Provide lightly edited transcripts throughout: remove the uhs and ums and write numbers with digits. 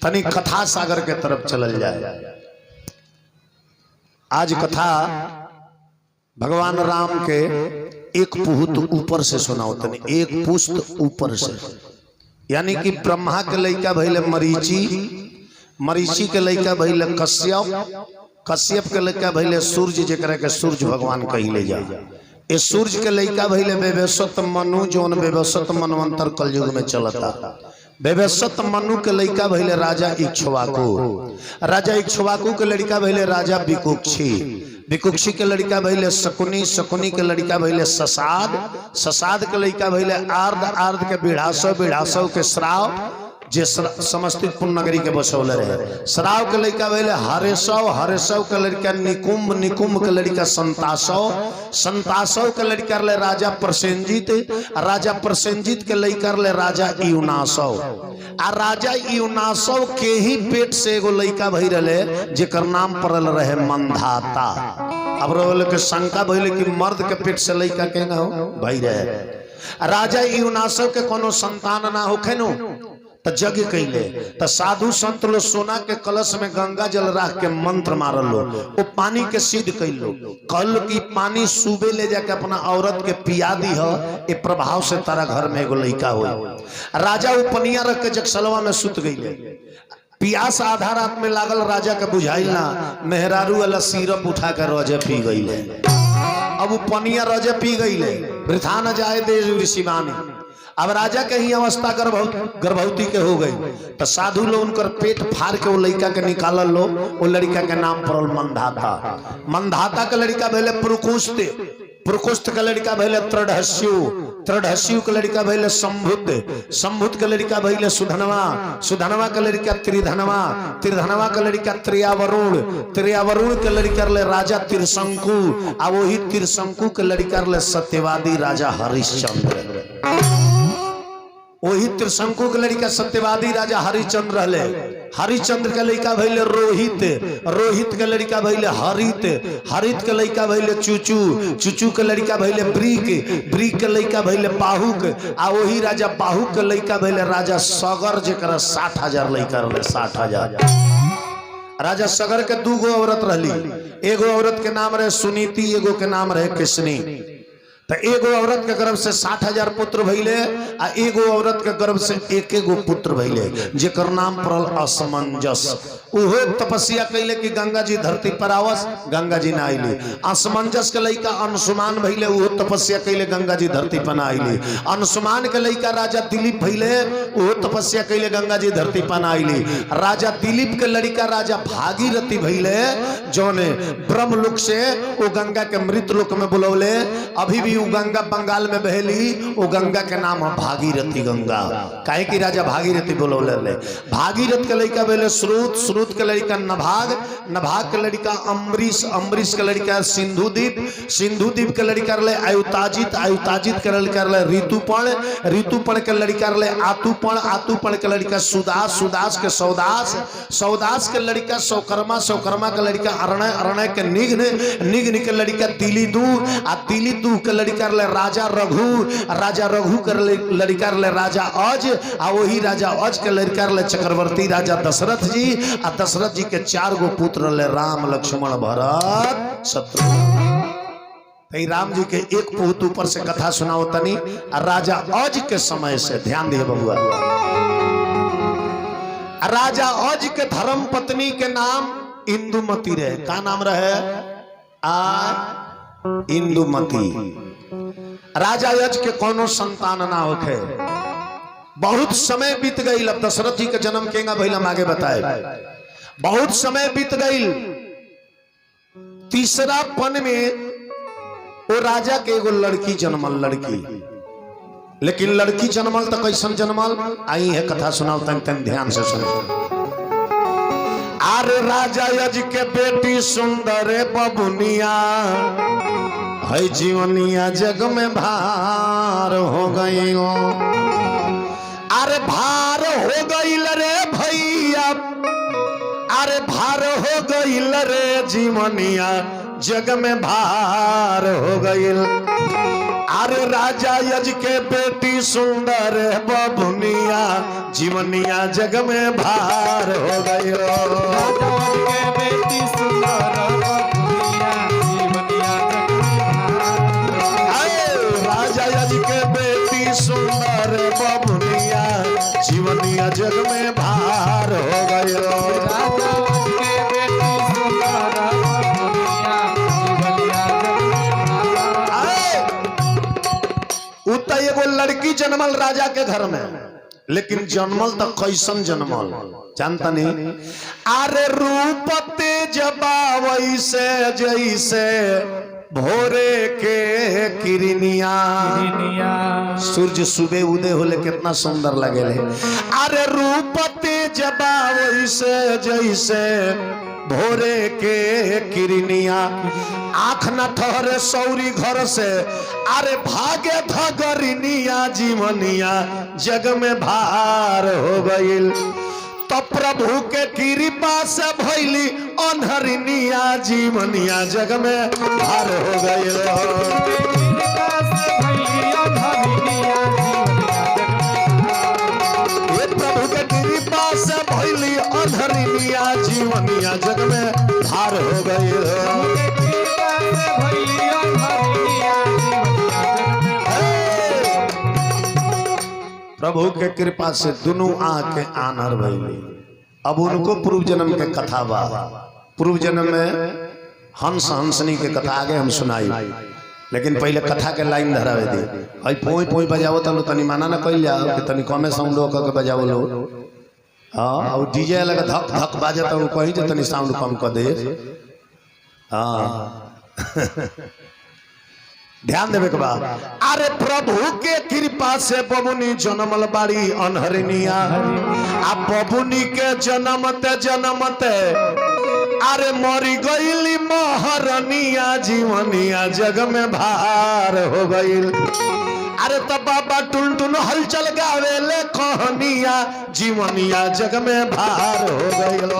तनी कथा सागर के तरफ चलल जाए। आज कथा भगवान राम के एक पुस्त ऊपर से सुनाओ, तनी एक पुस्त ऊपर से, यानी कि ब्रह्मा के लइका भइले मरीचि, मरीचि के लइका भइले कश्यप, कश्यप के लइका भइले सूर्य, जेकरा के सूर्य भगवान कहिले जा। ए सूर्य के लइका भइले वेवस्वत मनु, जोन वेवस्वत मनवंतर कलयुग में चलता। वेवस्वत मनु के लइका भइले राजा इक्ष्वाकु, राजा इक्ष्वाकु के लड़का भइले राजा विकुक्षी, विकुक्षी के लड़का भइले शकुनी, शकुनी के लड़का भइले ससाद, ससाद के लड़का भइले आर्द, आर्द के बिढ़ासव, बिढ़ासव के श्राव, जे समस्तीपुर नगरी के बसौले रहे। श्राव के लड़का भइले हरेशव, हरेशव के लड़का निकुंभ, निकुंभ के लड़का संतासव, संतासव के लड़का रहे राजा प्रसेनजीत, राजा प्रसेनजीत के लड़का रहे राजा यूनासव, आ राजा यूनासव के ही पेट से एगो लड़का भई रहे जेकर नाम पड़ल रहे मंधाता। अब रोल के शंका भइले कि मर्द के पेट से लड़का केना हो भई रहे। राजा यूनासव के कोनो संतान ना होखे नु तो यज्ञ कैले, तो साधु संत लो सोना के कलश में गंगा जल रख के मंत्र मारल लो, वो पानी के सिद्ध कैलो, कल की पानी सुबह ले जाके अपना औरत के पिया दी हो, ये प्रभाव से तारा घर में एगो लइका हो। राजा वो पनिया रख के जगसलवा में सुत गईले, पियास आधा रात में लागल, राजा के बुझाइल ना, मेहरारू वाला सिरप उठा कर रोजे पी गईले। अब वो पनिया रोजे पी गईले, वृथा न जाए देश ऋषिवानी। अब राजा के ही अवस्था गर्भवती के हो गई, तो साधु लोग उनकर पेट फाड़ के वो लड़का के निकाल लो, वो लड़का के नाम पड़ल मंधाता। मंधाता के लड़का भैले पुरुकुस्त, पुरुकुस्त के लड़का भैले त्रिढ़स्यु, त्रिढ़स्यु के लड़का भैले संभुत, संभुत के लड़का भैले सुधनवा, सुधनवा के लड़का त्रिधनवा, त्रिधनवा के लड़का त्रियावरुण, त्रियावरुण के लड़का रहे राजा त्रिशंकु, आ वही त्रिशंकु के लड़का रहे सत्यवादी राजा हरिश्चंद्र। वही त्रिशंकु के लड़का सत्यवादी राजा हरिश्चंद्र रहले। हरिश्चंद्र के लड़का भइले रोहित, रोहित के लड़का भइले हरित, हरित के लड़का भइले चुचू, चुचू के लड़का भइले ब्रीक, ब्रीक के लड़का भइले पाहुक, आ वही राजा पाहुक के लड़का भइले राजा सगर, जेकरा 60,000 लड़का रहले, 60,000। राजा सगर के दूगो औरत रहली, एगो औरत के नाम रहे सुनीति, एगो के नाम रहे कृष्णी। तो एगो औरत के गर्भ से 60,000 पुत्र भइले, आ एगो औरत के गर्भ से एक एगो पुत्र भइले, जेकर नाम पड़ल असमंजस। उहो तपस्या कैले कि गंगा जी धरती पर आवस, गंगा जी ना आइली। असमंजस के लइका अंशुमान भइले, उहो तपस्या कैले गंगा जी धरती पर ना आइली। अंशुमान के लइका राजा दिलीप भइले, उहो तपस्या कैले गंगा जी धरती पर ना आइली। राजा दिलीप के लड़का राजा भागीरथी भइले, जौने ब्रह्मलोक से वो गंगा के मृत लोक में बुलौले। अभी भी गंगा बंगाल में बहेली, वो गंगा के नाम है भागीरथी गंगा, काहे कि राजा भागीरथी बोलौले रहे। भागीरथ के लड़का बोले श्रुत, श्रुत के लड़का नभाग, नभाग के लड़का अम्बरीश, अम्बरीश के लड़का सिंधुदीप, सिंधुदीप के लड़का रहे आयुताजित, आयुताजित के लड़का रहे ऋतुपर्ण, ऋतुपर्ण के लड़का रहे आतुपर्ण, आतुपर्ण के लड़का सुदास, सुदास के सौदास, सौदास के लड़का सौकर्मा, सौकर्मा के लड़का अरणय, अरणय के निघ्न, निघ्न के लड़का तिलीदू, आ तिलीदू के लड़का रहे राजा रघु, राजा रघु के लड़का रहे राजा अज, आ वही राजा अज के लड़का रहे चक्रवर्ती राजा दशरथ जी, आ दशरथ जी के 4 गो पुत्र रहे राम, लक्ष्मण, भरत, शत्रुघ्न। राम जी के एक पुत्र ऊपर से कथा सुनाओ तनी। राजा अज के समय से ध्यान दिए बबुआ, राजा अज के धर्म पत्नी के नाम इंदुमती रहे। का नाम रहे? इंदुमती। राजा यज के कोनो संतान ना होखे, बहुत समय बीत गई। अब दशरथ जी के जन्म केगा भइल हम आगे बताए। बहुत समय बीत गई, तीसरा पन में वो राजा के एगो लड़की जन्मल, लड़की। लेकिन लड़की जन्मल तो कैसन जन्मल, आई है कथा सुनाओ तन ध्यान से सुनो। अरे राजा यज के बेटी सुंदर बबुनिया, है जीवनिया जग में भार हो गई हो। अरे भार हो गई रे भैया, अरे भार हो गई रे जीवनिया जग में भार हो गईल। अरे राजा यज के बेटी सुंदर बबुनिया जीवनिया जग में भार हो गई। राजा यज के बेटी सुंदर बबुनिया जीवनिया जग में भार हो गई। एगो लड़की जन्मल राजा के घर में, लेकिन जन्मल तो कैसन जन्मल जानता नहीं। अरे रूप तेज वैसे जैसे भोरे के किरनिया, सूर्य सुबह उदय होले कितना सुंदर लगे। अरे रूप तेज वैसे जैसे भोरे के किरनिया, आँख न ठहरे सौरी घर से, अरे भागे धगरिनिया जीवनिया जग में भार हो गईल। तो प्रभु के कृपा से भइली अनहरिनिया जीवनिया जग में भार हो गईल। प्रभु के कृपा से भइली अनहरिनिया जीवनिया जग में भार हो गईल। प्रभु के कृपा से दोनों आके आनर भइली। अब उनको पूर्व जन्म के कथा बा। पूर्व जन्म में हंस हंसनी के कथा आगे हम सुनाई, लेकिन पहले कथा के लाइन धरावे दी। भाई पोई पोई बजावो तनु तनी माना ना कइल जाओ कि तनी कमे साउंड के बजावो लो। हां और डीजे लगा धक धक बाजता वो कहि जे तनी साउंड कम कर दे। हां ध्यान देवे के बाद। अरे प्रभु के कृपा से बबुनी जन्मल बाड़ी अनहरिनिया। आ बबुनी के जन्मते जन्मते अरे मरी गईली महरनिया जीवनिया जग में भार हो गईल। अरे तो बाबा टुनटुन हलचल गावेले कहनिया जीवनिया जग में भार हो गईल।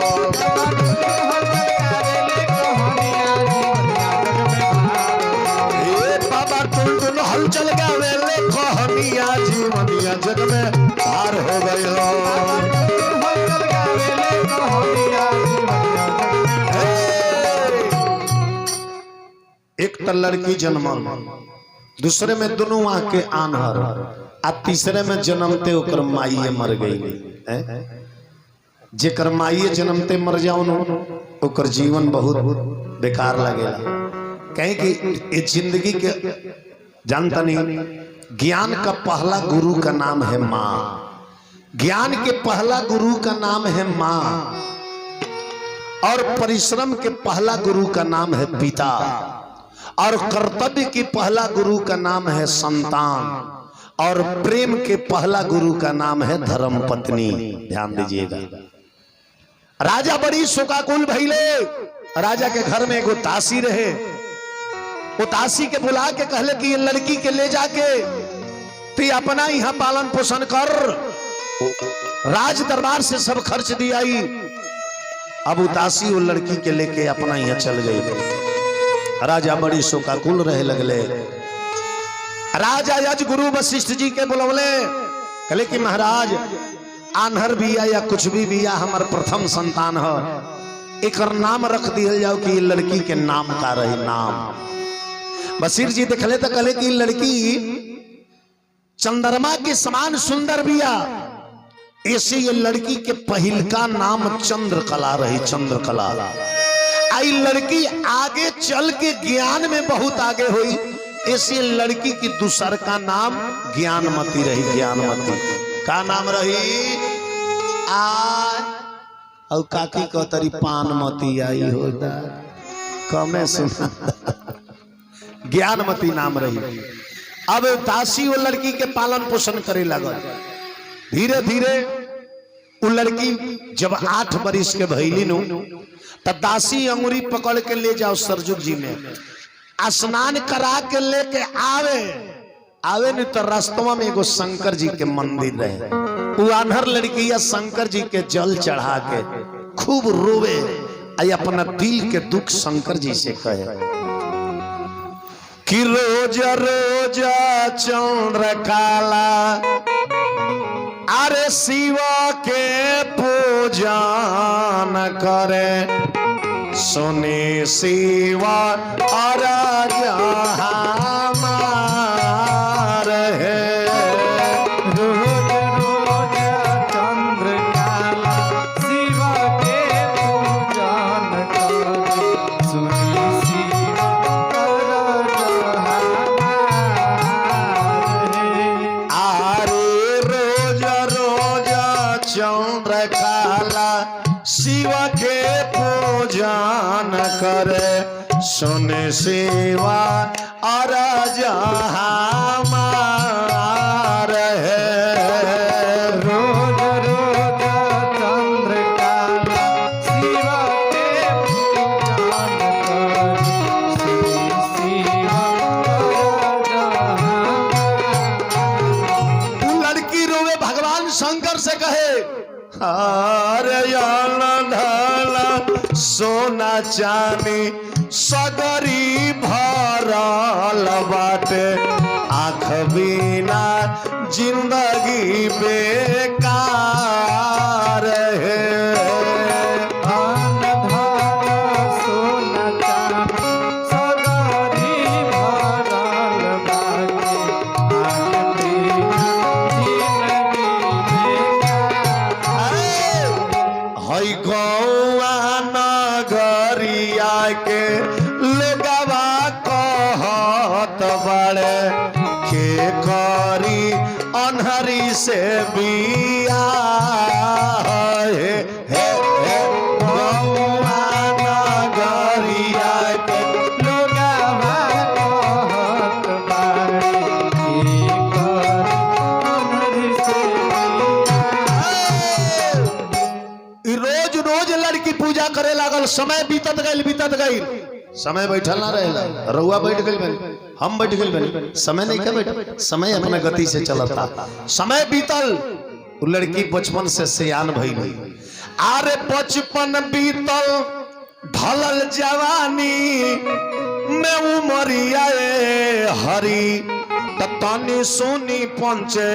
हलचल गावेले कहनिया जीवनिया जग में भार हो गई। एक तो लड़की जन्मल, दूसरे में दोनों आके आनहर, आ तीसरे में जन्मते ओकर माइये मर गई। जेकर माइये जन्मते मर जाओ ओकर जीवन बहुत बेकार लगेला। कहीं कि जिंदगी के जानता नहीं, ज्ञान का पहला गुरु का नाम है माँ। ज्ञान के पहला गुरु का नाम है माँ, और परिश्रम के पहला गुरु का नाम है पिता, और कर्तव्य की पहला गुरु का नाम है संतान, और प्रेम के पहला गुरु का नाम है धर्म पत्नी। ध्यान दीजिएगा। राजा बड़ी शोकाकुल भइले। राजा के घर में एगो दासी रहे। वो दासी के बुला के कहले कि ये लड़की के ले जाके तू अपना यहाँ पालन पोषण कर। राज दरबार से सब खर्च दियाई। अब वो दासी वो लड़की के लेके अपना यहाँ चल गई। राजा बड़ी शोकाकुल रहे लगले। राजा यज गुरु वशिष्ठ जी के बुलवले, कहले कि महाराज आन्हर बिया या कुछ भी बिया हमार प्रथम संतान है, एक नाम रख दिया जाओ कि ये लड़की के नाम का रही नाम। वशिष्ठ जी देखले तो कहले कि लड़की चंद्रमा के समान सुंदर बिया, ऐसे ये लड़की के पहिल का नाम चंद्रकला रही। चंद्रकला आई लड़की आगे चल के ज्ञान में बहुत आगे हुई, ऐसे लड़की की दूसर का नाम ज्ञानमती रही। ज्ञानमती का नाम रही। और काकी को तरी पानमती आई होता कमे सुना। ज्ञानमती नाम रही। अब दासी वो लड़की के पालन पोषण करे लगल। धीरे धीरे वो लड़की जब 8 बरिस के भइली नु, तब दासी अंगुरी पकड़ के ले जाओ सरजुग जी में, स्नान करा के लेके आवे नहीं तो रास्तवा में एगो शंकर जी के मंदिर रहे। वो आन्हर लड़की या शंकर जी के जल चढ़ा के खूब रोवे, आई अपना दिल के दुख शंकर जी से कहे कि रोज रोज चंद्र काला अरे शिव के पूजन करे सुनी शिव और हमार है रोज रोज चंद्र काला शिव के पूजन करे सुनी शिव और आरे रोज रोज चंद्र काला शिव के पूजन करे सुन शिवा और हमार है रोज रोज चंद्र काला शिव के पूजन करे सुनी शिव और लड़की रोवे भगवान शंकर से कहे अरे ढाला सोना चांदी सगरी भरल बाटे आँख बिना जिंदगी बेकार है सोना चांदी सगरी भरल बाटे आँख बिना जिंदगी बेकार। हई गौआ नगरिया के लोगवा कहत बड़े के करी अनहरी से बिया हे हे हे गौआ नगरिया के लोगवा कहत बाड़े के करी अनहरी से रोज रोज लड़की पूजा करे लागल समय बीतत गई समय बैठल ना रहेला रउआ बैठ गइल बनी हम बैठ गइल बनी समय नहीं के बैठ समय अपने गति से चलता समय बीतल वो लड़की बचपन से सियान भइल आरे बचपन बीतल ढलल जवानी में उमरिया हरी तनी सोनी पंचे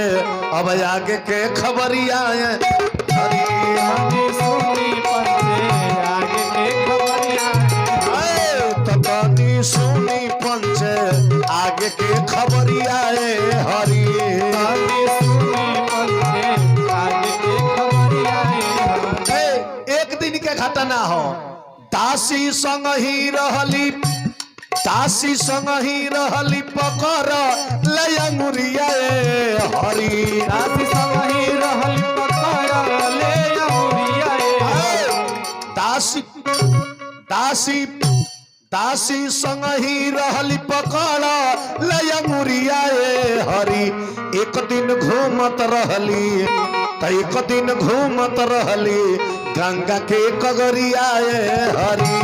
अब आगे के खबरिया हरी सोनी पंचे आगे के खबरिया तनी सोनी पंचे आगे के खबरिया हरी सोनी पंचे आगे के खबरिया एक दिन के घटना हो दासी संग ही रहली पकर लयंगुरिया हरी दासी संग ही रहली पकर लयंगुरिया दासी संग ही रहली पकड़ लयंगुरिया हरी एक दिन घूमत रहली गंगा के कगरिया हरी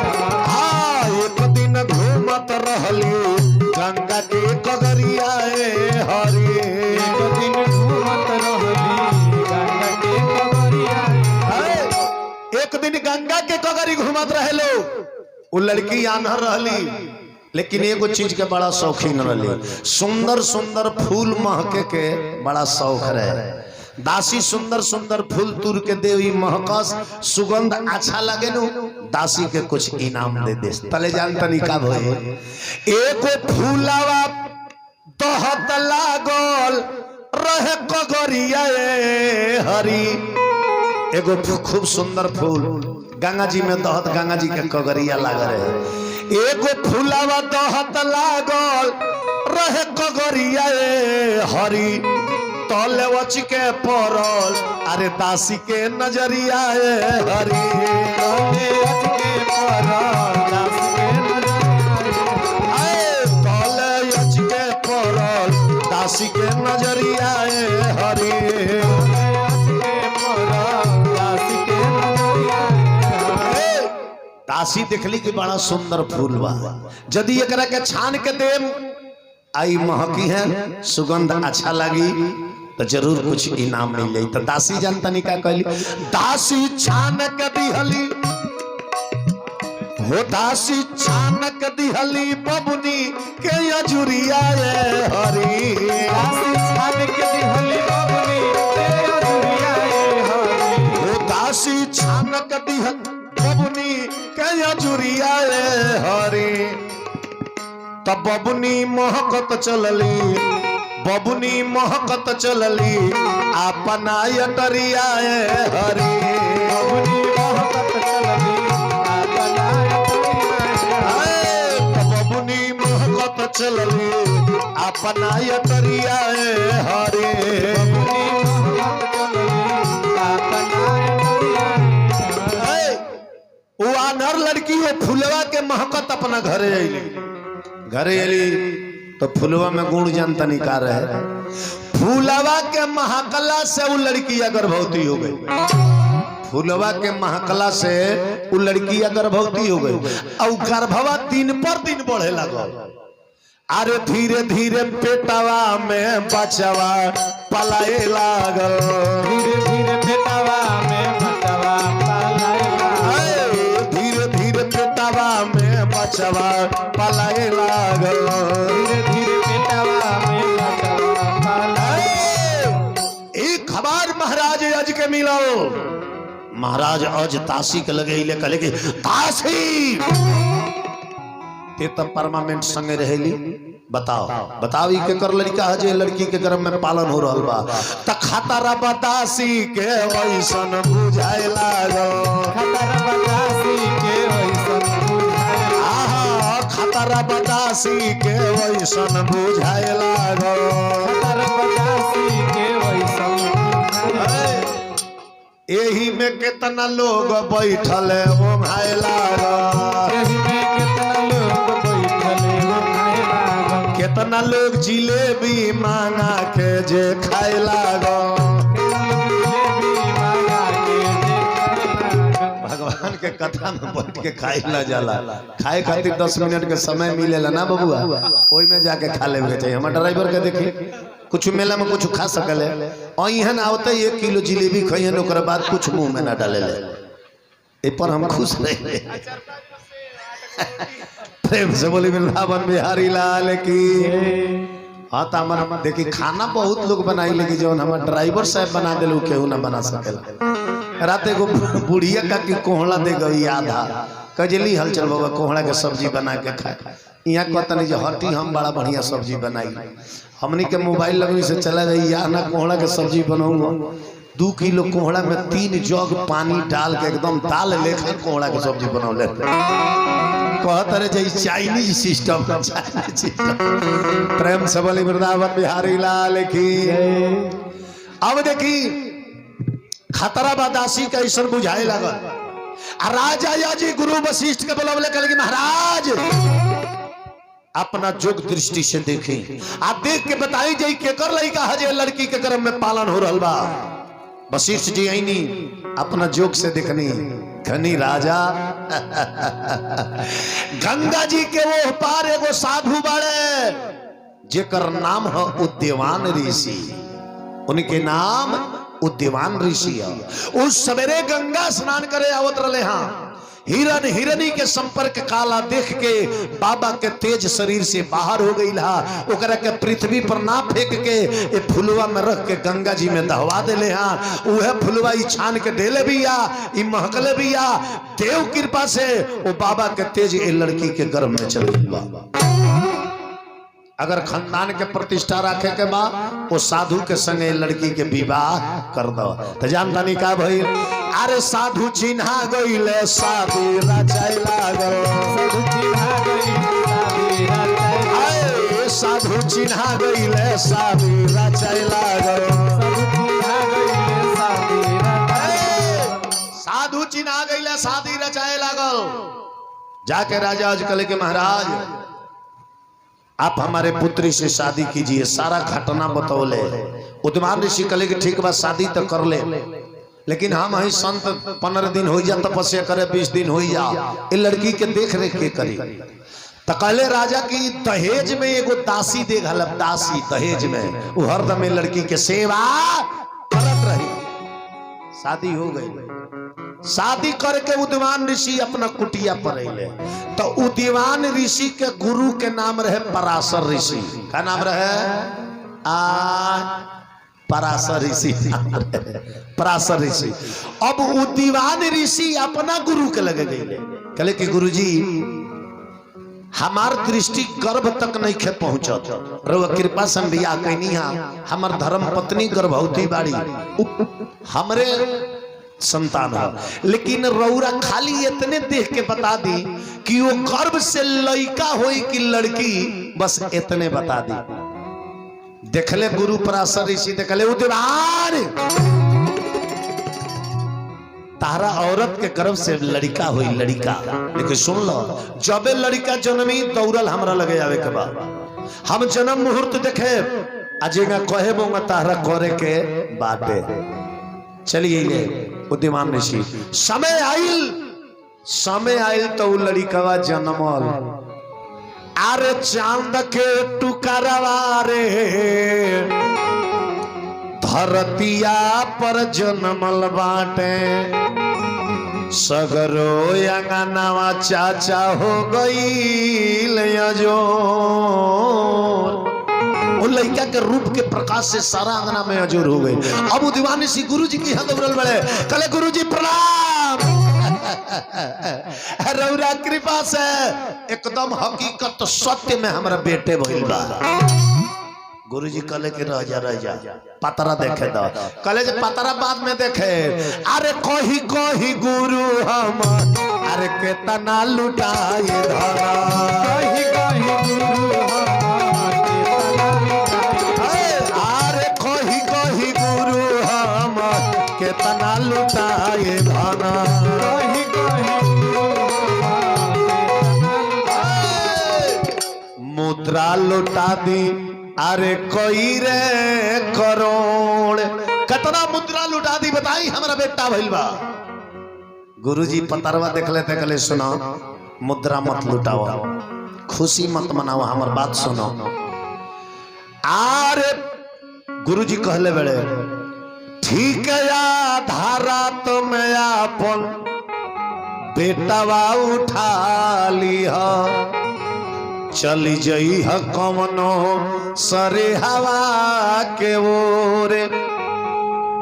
एक दिन घूमत रहली गंगा के कगरिया हरी एक दिन गंगा के कगरी घूमत रहे लो वो लड़की आन्हर रहली लेकिन एगो चीज के बड़ा शौकीन रहली सुंदर सुंदर फूल महके के बड़ा शौक रहे दासी सुंदर सुंदर फूल तुर के देवी महकस सुगंध अच्छा लगे नु दासी के कुछ इनाम दे दे तले जान तनिका भई एगो फूलावा दहत लागल रहे कगरिया हरी एगो खूब सुंदर फूल गंगा जी में दहत गंगा जी के कगरिया लाग रहे एगो फूलावा दहत लागल रहे कगरिया हरी तले वच के पड़ल अरे दासी के नजरिया हरी तले वच के पड़ल दासी के दासी के नजरिया हरी दासी देखली कि बड़ा सुंदर फूल बा यदि एकरा के छान के देम आई महकी है सुगंध अच्छा लगी तो जरूर कुछ इनाम मिल जाई। तो दासी जानता नहीं क्या कहली, दासी छान के दिहली हो, दासी छान के दिहली बबुनी के अजुरिया हरी, दासी छान के दिहली बबुनी के अजुरिया हरी, हो दासी छान के दिहली बबुनी के अजुरिया हरी। तब बबुनी महकत चलली, बबुनी महकत चलली अपना अटरिया हरी, बबुनी महकत चलली अपना बबुनी महकत चलली अपना अटरिया हरी, वो आनर लड़की वो फुलवा के महकत अपना घरे अली तो फुलवा में गुण जानता नहीं का रहे, फुलवा के महकला से वो लड़की गर्भवती हो गई, फुलवा के महकला से वो लड़की गर्भवती हो गई और गर्भवा दिन पर दिन बढ़े लगा। अरे धीरे धीरे पेटवा में बचवा पलाए लागल, धीरे धीरे पेटवा में बचवा पलाए लागल, धीरे धीरे पेटवा में बचवा पलाए लागल, धीरे धीरे पेटवा में बचवा पलाए। एक खबर महाराज अज के मिलो, महाराज अज ताशी के लगे ले कहले कि ताशी ते तब परमानेंट संगे रहेली, बताओ बताओ ई के कर लड़का है जे लड़की के गर्भ में पालन हो रहल बा, त खतरा बतासी के वैसन बुझाए लागल, खतरा बतासी के वैसन बुझाए, आहा खतरा बतासी के वैसन बुझाए लागल, खतरा बतासी के वैसन बुझाए। एही में कितना लोग बैठल ओंघाए लागल, एही में कितना लोग बैठले ओंघाए लागल, कितना लोग जिलेबी मांगा के जे खाए लागल, जिलेबी मांगा के जे खाए लागल। भगवान के कथा में बैठ के खाए ला जाला, खाए खातिर 10 मिनट के समय मिलेला ना बबुआ, ओई में जाके खा लेवे के चाहिए। हमार ड्राइवर के देखी कुछ मेला में कुछ खा सकले और यहाँ आवते 1 किलो जिलेबी खइहन ओकर बाद कुछ मुंह में ना डाले ले, ए पर हम खुश रहे। प्रेम से बोली वृंदावन बिहारी लाल की। हाँ तो हमारा देखी खाना बहुत लोग बनाई, लेकिन जो हमारे ड्राइवर साहब बना दिल केहू ना बना सकेला। रात एगो बुढ़िया का की कोहड़ा दे गई आधा कजली हलचल बाबा कोहड़ा के सब्जी बना के खाए, यहाँ कहता नहीं जो हटी हम बड़ा बढ़िया सब्जी बनाई, हमनी के मोबाइल लगनी से चला रही या ना कोहड़ा के सब्जी बनाऊंगा, 2 किलो कोहड़ा में 3 जग पानी डाल के एकदम दाल लेखा कोहड़ा के सब्जी बनौले, कहता रहे जैसे चाइनीज सिस्टम। प्रेम से बोली वृंदावन बिहारी लाल की। अब देखी खतरा बादासी का ईश्वर बुझाए लगल, राजा याजी गुरु वशिष्ठ के बोलवले कहले महाराज अपना जोग दृष्टि से देखें, आप देख के बताई जाई केकर लड़का है लड़की के गर्भ में पालन हो रहल बा। वशिष्ठ जी आईनी अपना जोग से देखनी, घनी राजा गंगा जी के वो पार एगो साधु बाड़े जेकर नाम है उद्यवान ऋषि, उनके नाम उद्यवान ऋषि है। उस सवेरे गंगा स्नान करे आवत रहे, हाँ हिरन हिरनी के संपर्क काला देख के बाबा के तेज शरीर से बाहर हो गई ला, ओकरा के पृथ्वी पर ना फेंक के ए फुलवा में रख के गंगा जी में दहवा देले, हाँ उहे फुलवा ई छान के देले भी आ ई महकले भी आ, देव कृपा से वो बाबा के तेज ए लड़की के गर्भ में चल गई बा। अगर खानदान के प्रतिष्ठा रखे के बा वो साधु के संगे लड़की के विवाह कर दो। तो जानता नहीं का भाई, अरे साधु चिन्हा गईले शादी रचाई लागल, साधु चिन्हा गईले साधु चिन्हा गईले शादी रचाई लागल, साधु चिन्हा गईले शादी रचाए लागल। जाके राजा आज कले के महाराज आप हमारे पुत्री से शादी कीजिए, सारा घटना बतौले। उद्यमान ऋषि कले कि ठीक बात शादी तो कर ले, लेकिन हम ही संत 15 दिन हो जा तपस्या करे, 20 दिन हो जा, ये लड़की के देख रेख के करी। तो कहले राजा की दहेज में एगो दासी दे घल, दासी दहेज में वो हरदम में लड़की के सेवा करत रही। शादी हो गई, शादी करके उद्यमान ऋषि अपना कुटिया पर अले। तो उद्यमान ऋषि के गुरु के नाम रहे पराशर ऋषि। क्या नाम रहे? पराशर ऋषि। पराशर ऋषि। अब उद्यमान ऋषि अपना गुरु के लगे गए, कहले कि गुरुजी हमार दृष्टि गर्भ तक नहीं खे पहुंचत, रउआ कृपा से बियाह कैनी हा, हमार धर्म पत्नी गर्भवती बाड़ी, हमरे संतान हो, लेकिन रउरा खाली इतने देख के बता दी कि वो गर्भ से लड़का होई कि लड़की, बस इतने बता दी। देखले गुरु पराशर ऋषि, देखले उद्यमान तारा औरत के गर्भ से लड़का हुई, लड़का, लेकिन सुन लो जबे लड़का जन्मी दौड़ल हमरा लगे आवे के बाद हम जन्म मुहूर्त देखे अजेगा कहे बोंगा तारा करे के बाटे। चलिए ये उद्यमान ऋषि समय आइल तो लड़कवा जन्मल। अरे चांद के टुकरवा रे धरतिया पर जन्मल बाटे, सगरो अंगनावा चाचा हो गई जो। वो लड़का के रूप के प्रकाश से सारा अंगना में अजूर हो गई। अब उद्यमान ऋषि गुरु जी की हाथ उबरल बड़े, कले गुरु जी प्रणाम। रउरा कृपा से एकदम हकीकत सत्य में हमारा बेटे भइल बा। गुरु जी कले के रह जा पतरा देखे दो, कले जे पतरा बाद में देखे। अरे कही कही गुरु हम अरे केतना लुटाए धरा, कही कही गुरु अरे कही कही गुरु हम केतना लुटाए धरा, कही कही मुद्रा लुटा दी अरे कोई रे करोड़, कतना मुद्रा लुटा दी बताई हमारा बेटा भइल बा। गुरुजी पतरवा देख लेते, कहले सुनो मुद्रा मत लुटाओ, खुशी मत मनाओ, हमार बात सुनो। अरे गुरुजी कहले बड़े ठीक है धारा तो मैं अपन बेटावा उठा लिया, चली जई ह कमनो सरे हवा के ओरे।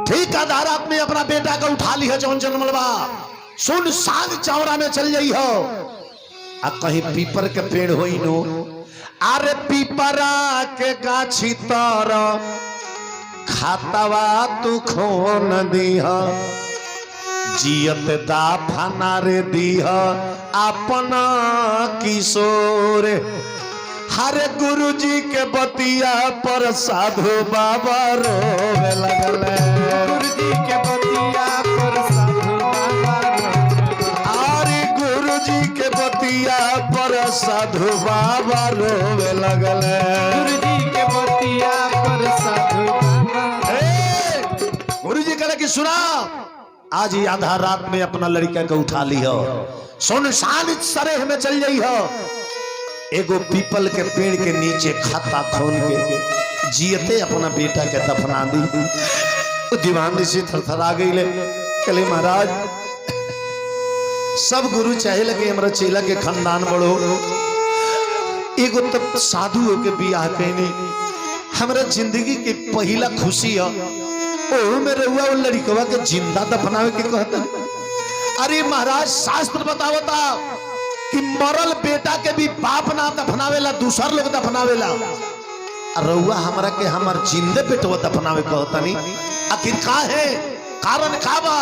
ठीक है धारा अपने अपना बेटा का उठा ली है जौन जन्मलवा, सुन साग चौरा में चल जाई हो। आ कहीं पीपर के पेड़ होई नो, अरे पीपरा के गाछी तर खातवा तू खोन दीह, जियत दाफना रे दीह अपना किशोर। हरे गुरुजी के बतिया पर साधु बाबा रोवे लगले, गुरुजी के बतिया पर साधु बाबा अरे गुरुजी के बतिया पर साधु बाबा रोवे लगले, गुरुजी के बतिया पर साधु बाबा। गुरुजी कहले कि सुना आज ही आधा रात में अपना लड़का को उठा ली हो, सुनसान सरेह में चल जाई हो, एगो पीपल के पेड़ के नीचे खाता खोल के जियते अपना बेटा के दफना दी। दीवान ऋषि थरथरा गई ले, कहले महाराज सब गुरु चाहे लगे हमारा चेला के खानदान बढ़ो, एगो तब साधु होके बियाह कहनी, हमारा जिंदगी की पहला खुशी है ओ मेरे हुआ वो लड़कवा के जिंदा दफनावे के कहता। अरे महाराज शास्त्र बतावता कि मरल बेटा के भी बाप ना दफनावेला, दूसर लोग दफनावेला, रउआ हमरा के हमार जिंदे बेटवा दफनावे कहता नहीं, आखिर का है कारण का बा?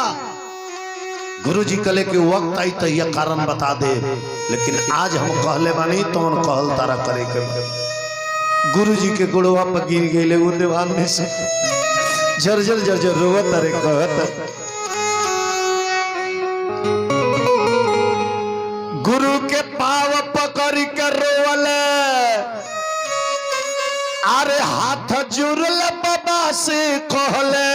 गुरुजी कहले कि वक्त आई तो यह कारण बता दे, लेकिन आज हम कहले बानी तो कहल तारा करे के। गुरुजी के गुड़वा पर गिर गए वो दीवान में से झरझर झरझर रोवत अरे कहत, गुरु के पाव पकड़ के रोवले, अरे हाथ जुड़ल बाबा से कहले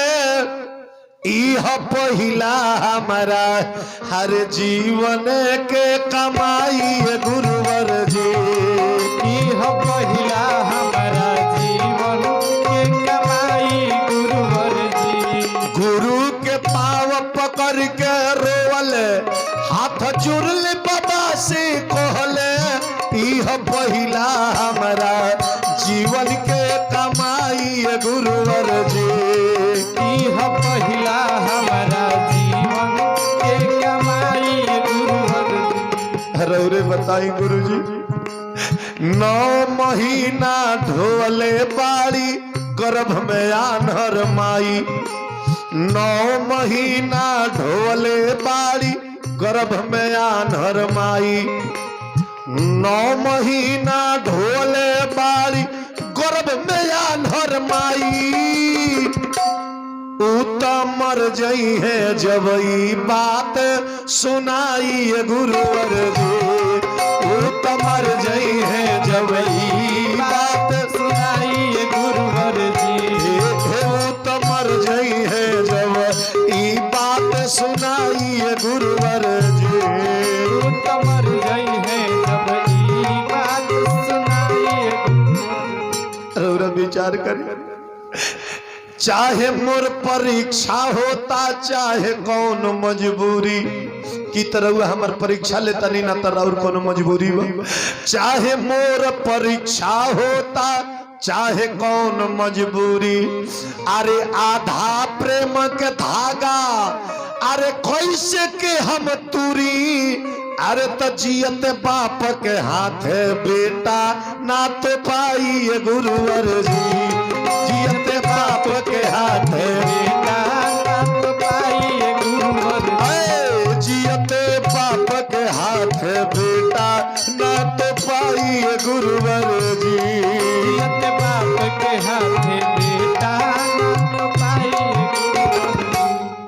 इह पहिला हमारा हर जीवन के कमाई गुरुवर जी। बताई गुरुजी। 9 महीना ढोले बाड़ी गर्भ में आन्हर माई। 9 महीना ढोले बाड़ी गर्भ में आन्हर माई। 9 महीना ढोले बाड़ी गर्भ में आन्हर माई। मर जई है जब ई बात सुनाई गुरुवर जी। मर जई है जब ई बात सुनाई गुरुवर जी। मर जई है जब ई बात सुनाई गुरुवर जी। मर गई है जब ई बात सुनाई। और विचार कर, चाहे मोर परीक्षा होता चाहे कौन मजबूरी की तरह हमर परीक्षा लेता नहीं ना तर और कौन मजबूरी बा। चाहे मोर परीक्षा होता चाहे कौन मजबूरी। अरे आधा प्रेम के धागा अरे कैसे के हम तुरी। अरे तो जियत बाप के हाथे बेटा ना तो पाई गुरुवर जी। जियत बाप के हाथे बेटा ना तो पाई गुरुवर जी। जियत बाप के हाथे बेटा ना तो पाई गुरुवर जी। जियत बाप के हाथे बेटा ना तो पाई गुरुवर जी।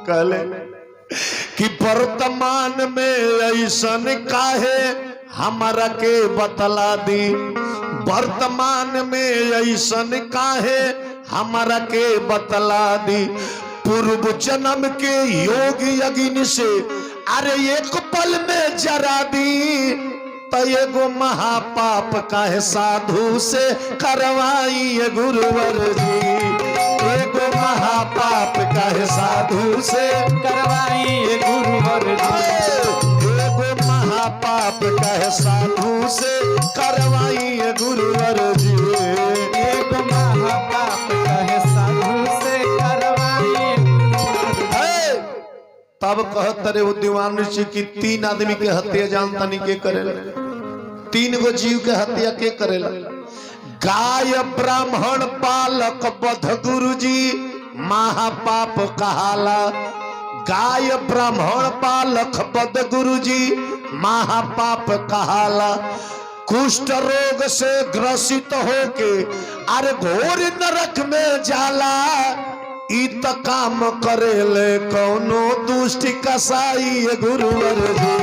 कहले कि वर्तमान में ऐसन काहे हमारा के बतला दी। वर्तमान में ऐसन काहे हमारा के बतला दी। पूर्व जन्म के योग यज्ञ से अरे एक पल में जरा दी। तो एगो महापाप काहे साधु से करवाई गुरुवर जी। एगो महापाप काहे साधु से करवाई गुरुवर जी। एगो महापाप काहे साधु से करवाई गुरुवर जी। एक महापाप कहे साधु से करवाई। तब कहत रे वो दीवान ऋषि की 3 आदमी के हत्या जानता नहीं के करेला। 3 गो जीव के हत्या के करेला। गाय ब्राह्मण बालक बध गुरुजी महापाप कहाला। गाय ब्राह्मण बालक बध गुरुजी महापाप कहाला। कुष्ठ रोग से ग्रसित होके अरे घोर नरक में जाला। इत काम करेले कौनो दुष्टि कसाई गुरुवर जी।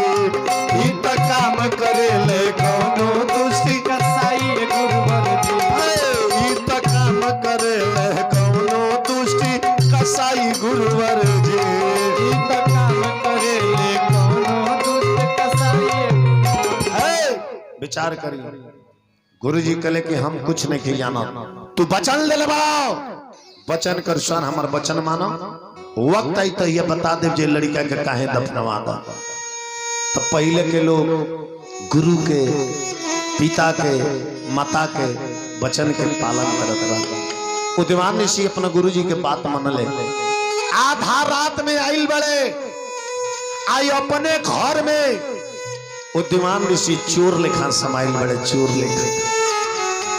इत काम करेले कौनो दुष्टि कसाई गुरुवर जी। इत काम करेले कौनो दुष्टि कसाई गुरुवर जी। इत काम करेले कौनो दुष्ट कसाई। विचार करिए गुरुजी कहले कि हम कुछ नहीं के जाना। तू वचन ले लेबाओ वचन कर सन हमार वचन मानो। वक्त आई तो ये बता दे जे लड़का के काहे दफनवा दा। तो पहले के लोग गुरु के पिता के माता के वचन के पालन करत रहा। उद्यमान ऋषि अपना गुरुजी के बात मान ले। आधा रात में आइल बड़े आई अपने घर में। उद्यमान ऋषि चोर लेखा समाइल बड़े। चोर लेखा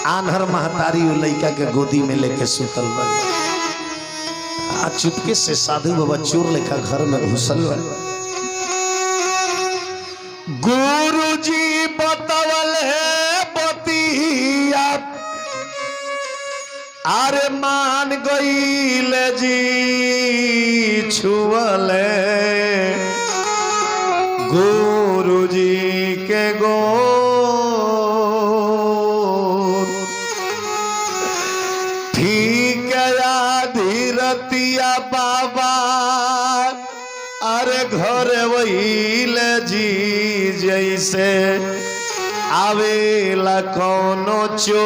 आन्हर महतारी लड़का के गोदी में लेके सुतल बा। चुपके से साधु बाबा चोर लेखा घर में घुसल बा। गुरुजी बतावल है बतिया अरे मान गईल जी छुअले। गुरुजी के गो धीरतिया बाबा अरे घर वहील जी जैसे आवेला कौनो चोर।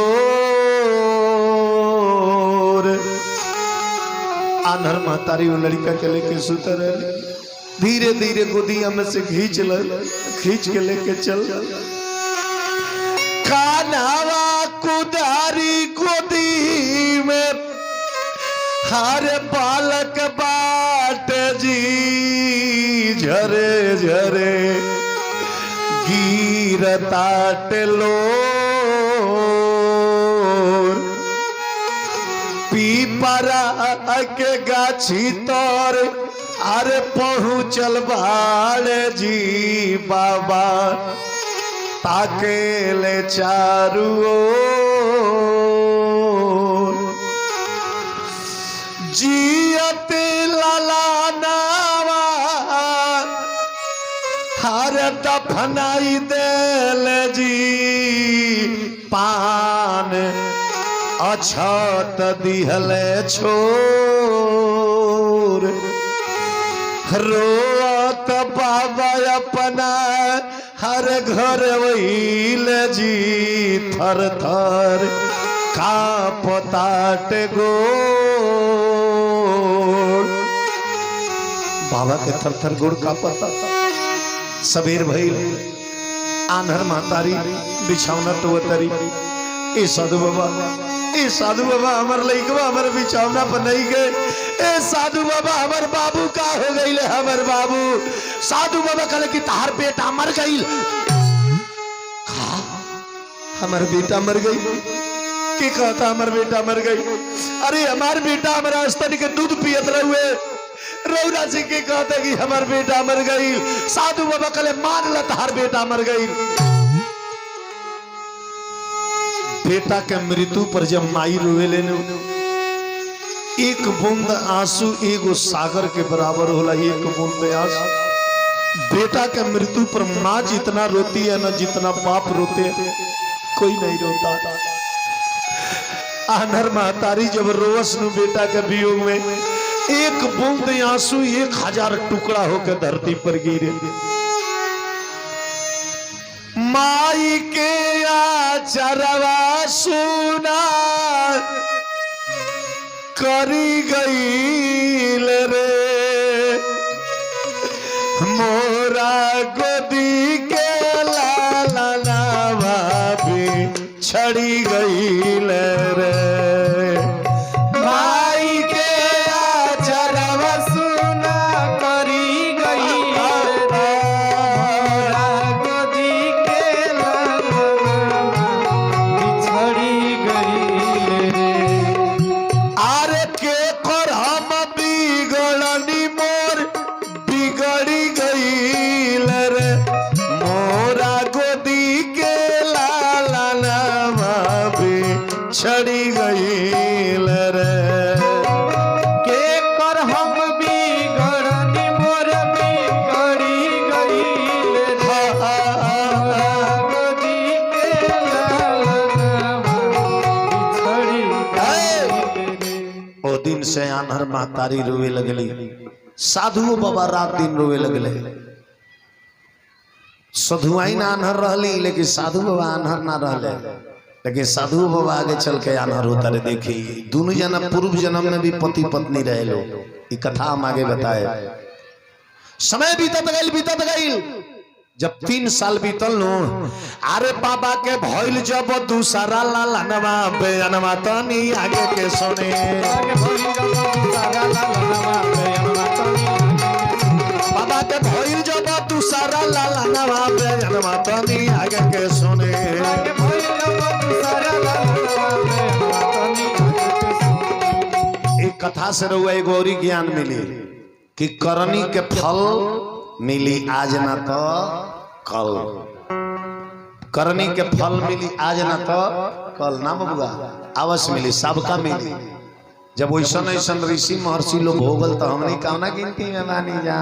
आन्हर महतारी वो लड़का के लेके सुतर रहे। धीरे धीरे गोदिया में से खींच के लेके चल। कान्हावा कुदारी गोदी में हर बालक बाट जी झरे झरे गिरताट लो पीपरा के गाछी तर अरे पहुँचल बाड़े जी बाबा ताके ले चारू ओर। जियत लाला नावा हर दफनाई देल जी पान अछत दिहले छोर। रोत बाबा अपना हर घर वहील जी थर थर कांपताट गोड़। बाबा के थर थर गोड़ कांपता। सबेर भइल आन्हर महतारी बिछौना टोतरी ए साधु बाबा हमर लइकवा हमर बिछौना पर नहीं गए। ए साधु बाबा हमर बाबू का हो गईले हमर बाबू। साधु बाबा कहले कि तार बेटा मर गईल। हमर बेटा मर गई की कहता हमर बेटा मर गई। अरे हमार बेटा हमारा स्तन के दूध पियत रहुए रौरा जी के कहते कि हमार बेटा मर गई। साधु बाबा कहले मान ल तार बेटा मर गई। बेटा के मृत्यु पर जब माई रोए लेने एक बूंद आंसू एगो सागर के बराबर होला। एक बूंद आंसू बेटा के मृत्यु पर माँ जितना रोती है ना जितना बाप रोते कोई नहीं रोता। आनर महतारी जब रोवस नु बेटा के वियोग में एक बूंद आंसू 1000 टुकड़ा होकर धरती पर गिरे। माई के आचरवा सुना करी गईल रे मोरा गोदी के लाला नावा भी छड़ी गईल रे। माई के आचरवा सुना करी गईल रे मोरा गोदी के लाला बिछड़ी गईल रे। आरे के कर हम बिगड़नी मोर बिगड़ी गईल रे मोरा गोदी के लाला नावा भी छड़ी गईल रे। के कर हम बिगड़नी मोर बिगड़ी गईल रे मोरा गोदी के लाला बिछड़ी गईल रे। ओ दिन से आन्हर महतारी रोवे लगली। साधु बाबा रात दिन रोवे लगले। साधुआई ना आन्हर रहली लेकिन साधु बाबा आन्हर ना रहले। लेकिन साधु बाबा आगे चल के आन्हर होता रहे। देखी दोनों जना पूर्व जन्म में भी पति पत्नी रहे लो। ये कथा हम आगे बताए। समय बीतत गईल जब 3 साल बीतल नो अरे बाबा के भइल जब दूसरा लाला नवा बेनवा तनी आगे के सुने। बाबा के भइल जब दूसरा लाला नवा बेनवा तनी आगे के सुने। एक कथा से रहुआ एगो और ज्ञान मिली कि करनी के फल मिली आज ना तो कल। करनी के फल मिली आज ना तो कल ना बबुआ अवश्य मिली सबका मिली। जब वैसन ऐसन ऋषि महर्षि लोग हो गल तो हमने कौना गिनती में मानी जा।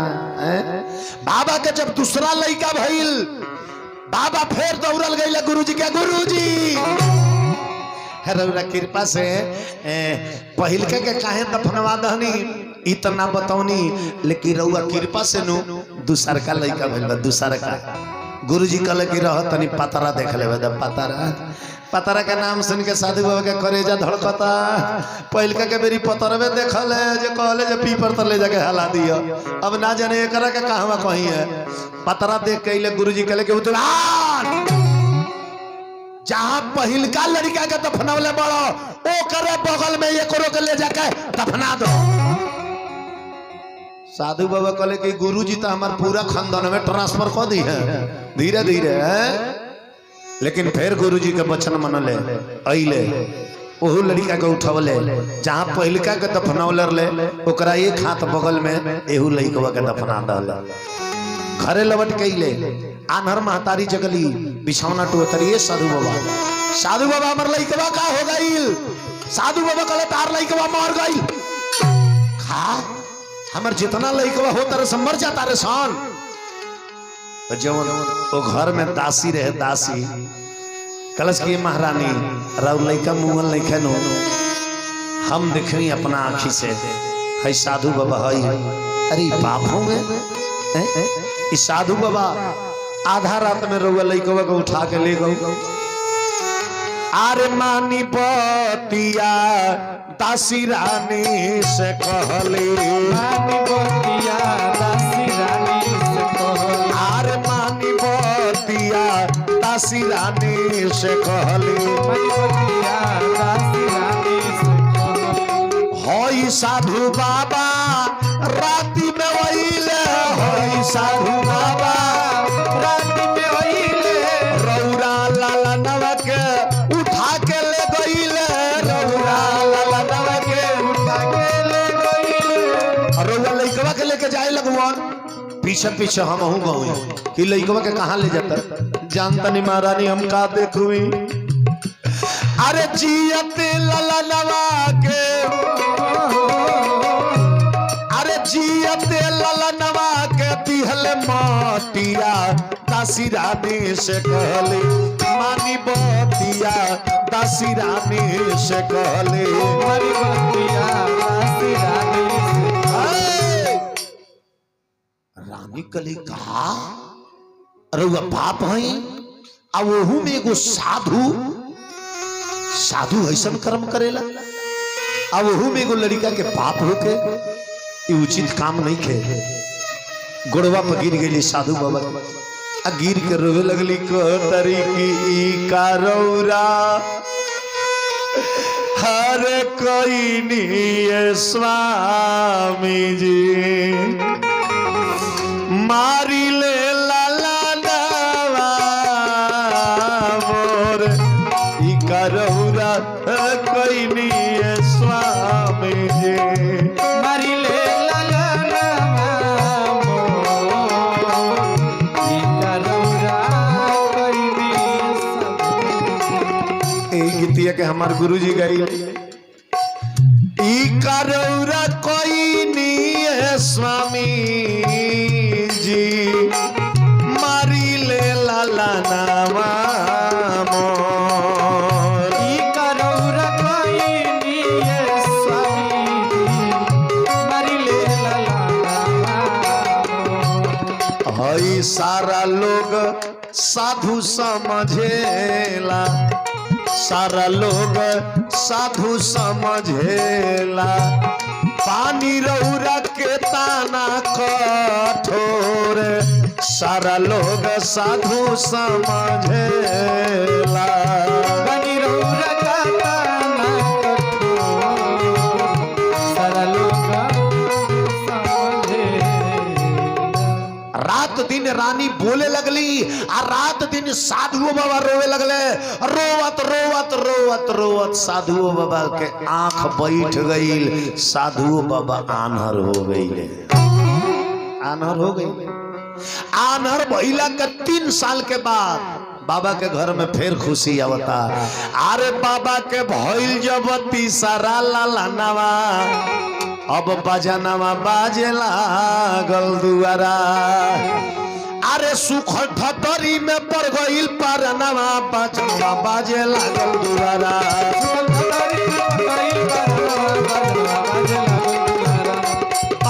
बाबा के जब दूसरा लड़का भइल बाबा फिर दौड़ल गई गुरुजी के गुरुजी रउरा कृपा से पहिलके के काहे दफनवा दहनी इतना बतौनी लेकिन रउआ कृपा से नु दूसर का लड़का भइल बा। दूसर का गुरुजी कहले कि रह तनी पतरा देख लेबे। पतरा के नाम सुन के साधु बाबा के करेजा धड़कता। पहिलका के बेरी पतरवे देखल है जे कहले जे पीपर तर ले जाके हला दियो। अब ना जाने एकरा के कहवा कहीं है। पतरा देख के ले गुरुजी कहले कि उतरान जहां पहिलका लड़का के दफनावले बड़ो ओ करे बगल में एकरो के ले जाके दफना दो। साधु बाबा कहले कि गुरुजी तो हमार पूरा खानदान में ट्रांसफर कर दी है धीरे धीरे है। लेकिन फिर गुरुजी के वचन मनले अइले ओहू लड़का के उठवले जहाँ पहिलका के दफनौलर ले ओकरा एक हाथ बगल में एहू लड़कवा के दफना दल। घरे लवट कैले आनहर महतारी जगली बिछौना टोतरिए साधु बाबा हमर लड़कवा का हो गइल। साधु बाबा कहले तार लड़कवा मर गइल। खा हमर जितना लड़कवा हो तारे समर जाता रे सन। जवन वो घर में दासी रहे दासी कलश की महारानी राउर लड़का मुंगल नहीं खेनो हम देखनी अपना आँखी से है साधु बाबा है। अरे बाप होंगे इस साधु बाबा आधा रात में रउआ लड़कवा को उठा के ले गए। आरे मानी बतिया दासी रानी से कहले मानी बतिया दासी रानी से कहले। आरे मानी बतिया दासी रानी से कहले मानी बतिया दासी रानी से कहले। होई साधु बाबा राती में वहीले होई साधु बाबा रात में ओइले रौरा लाला नवा के उठा के ले गईले रौरा लाला नवा के उठा के ले गइले। रउआ लइकवा के लेके जाए लगवन पीछे पीछे हम हूं गई कि लइकवा के कहां ले जाता जानता नहीं महारानी हम का देखुई। अरे जियत लाला नवा के अरे जियत लाला नवा के दिहले माटिया दासी रानी से कहले मानी बतिया दासी रानी से कहले मानी बतिया दासी रानी से रानी कली कहा रउआ बाप है आ वहू में एगो साधु ऐसन कर्म करेला आ वहू में एगो लड़का के बाप होके ये उचित काम नहीं खे। गोड़वा पर गिर गई साधु बाबा आ गिर के रोवे लगली कहतरी की ई का रौरा हर कोई नहीं स्वामी जी मारी ले लाला नवा मोर ई का रौरा कोई नहीं स्वामी जी मारी ले लाला गीतिया के हमार गुरुजी गई ई का रौरा कोई नहीं है स्वामी जी मारी ले लाला नामा मोर ई करौरा कोई निये स्वामी मारी ले लाला। हई सारा लोग साधु समझेला सारा लोग साधु समझेला पानी रौरा के ताना कठोर सारा लोग साधु समझेला बनी रौरा का ताना कठोर सारा लोग समझे। रात दिन रानी बोले लगली आ रात दिन साधुओ बाबा रोवे लगले रोवत रोवत रोवत रोवत साधुओ बाबा के आंख बैठ गई साधुओ बाबा आन्हर हो गई आन्हर हो गई। आन्हर भइला के 3 साल के बाद बाबा के घर में फिर खुशी आवता। अरे बाबा के भइल जब तीसरा लालानवा अब बजनवा बाजे लागल दुआरा अरे सुख ठटरी में पड़ गइल परनवा बजनवा बाजे लागल दुआरा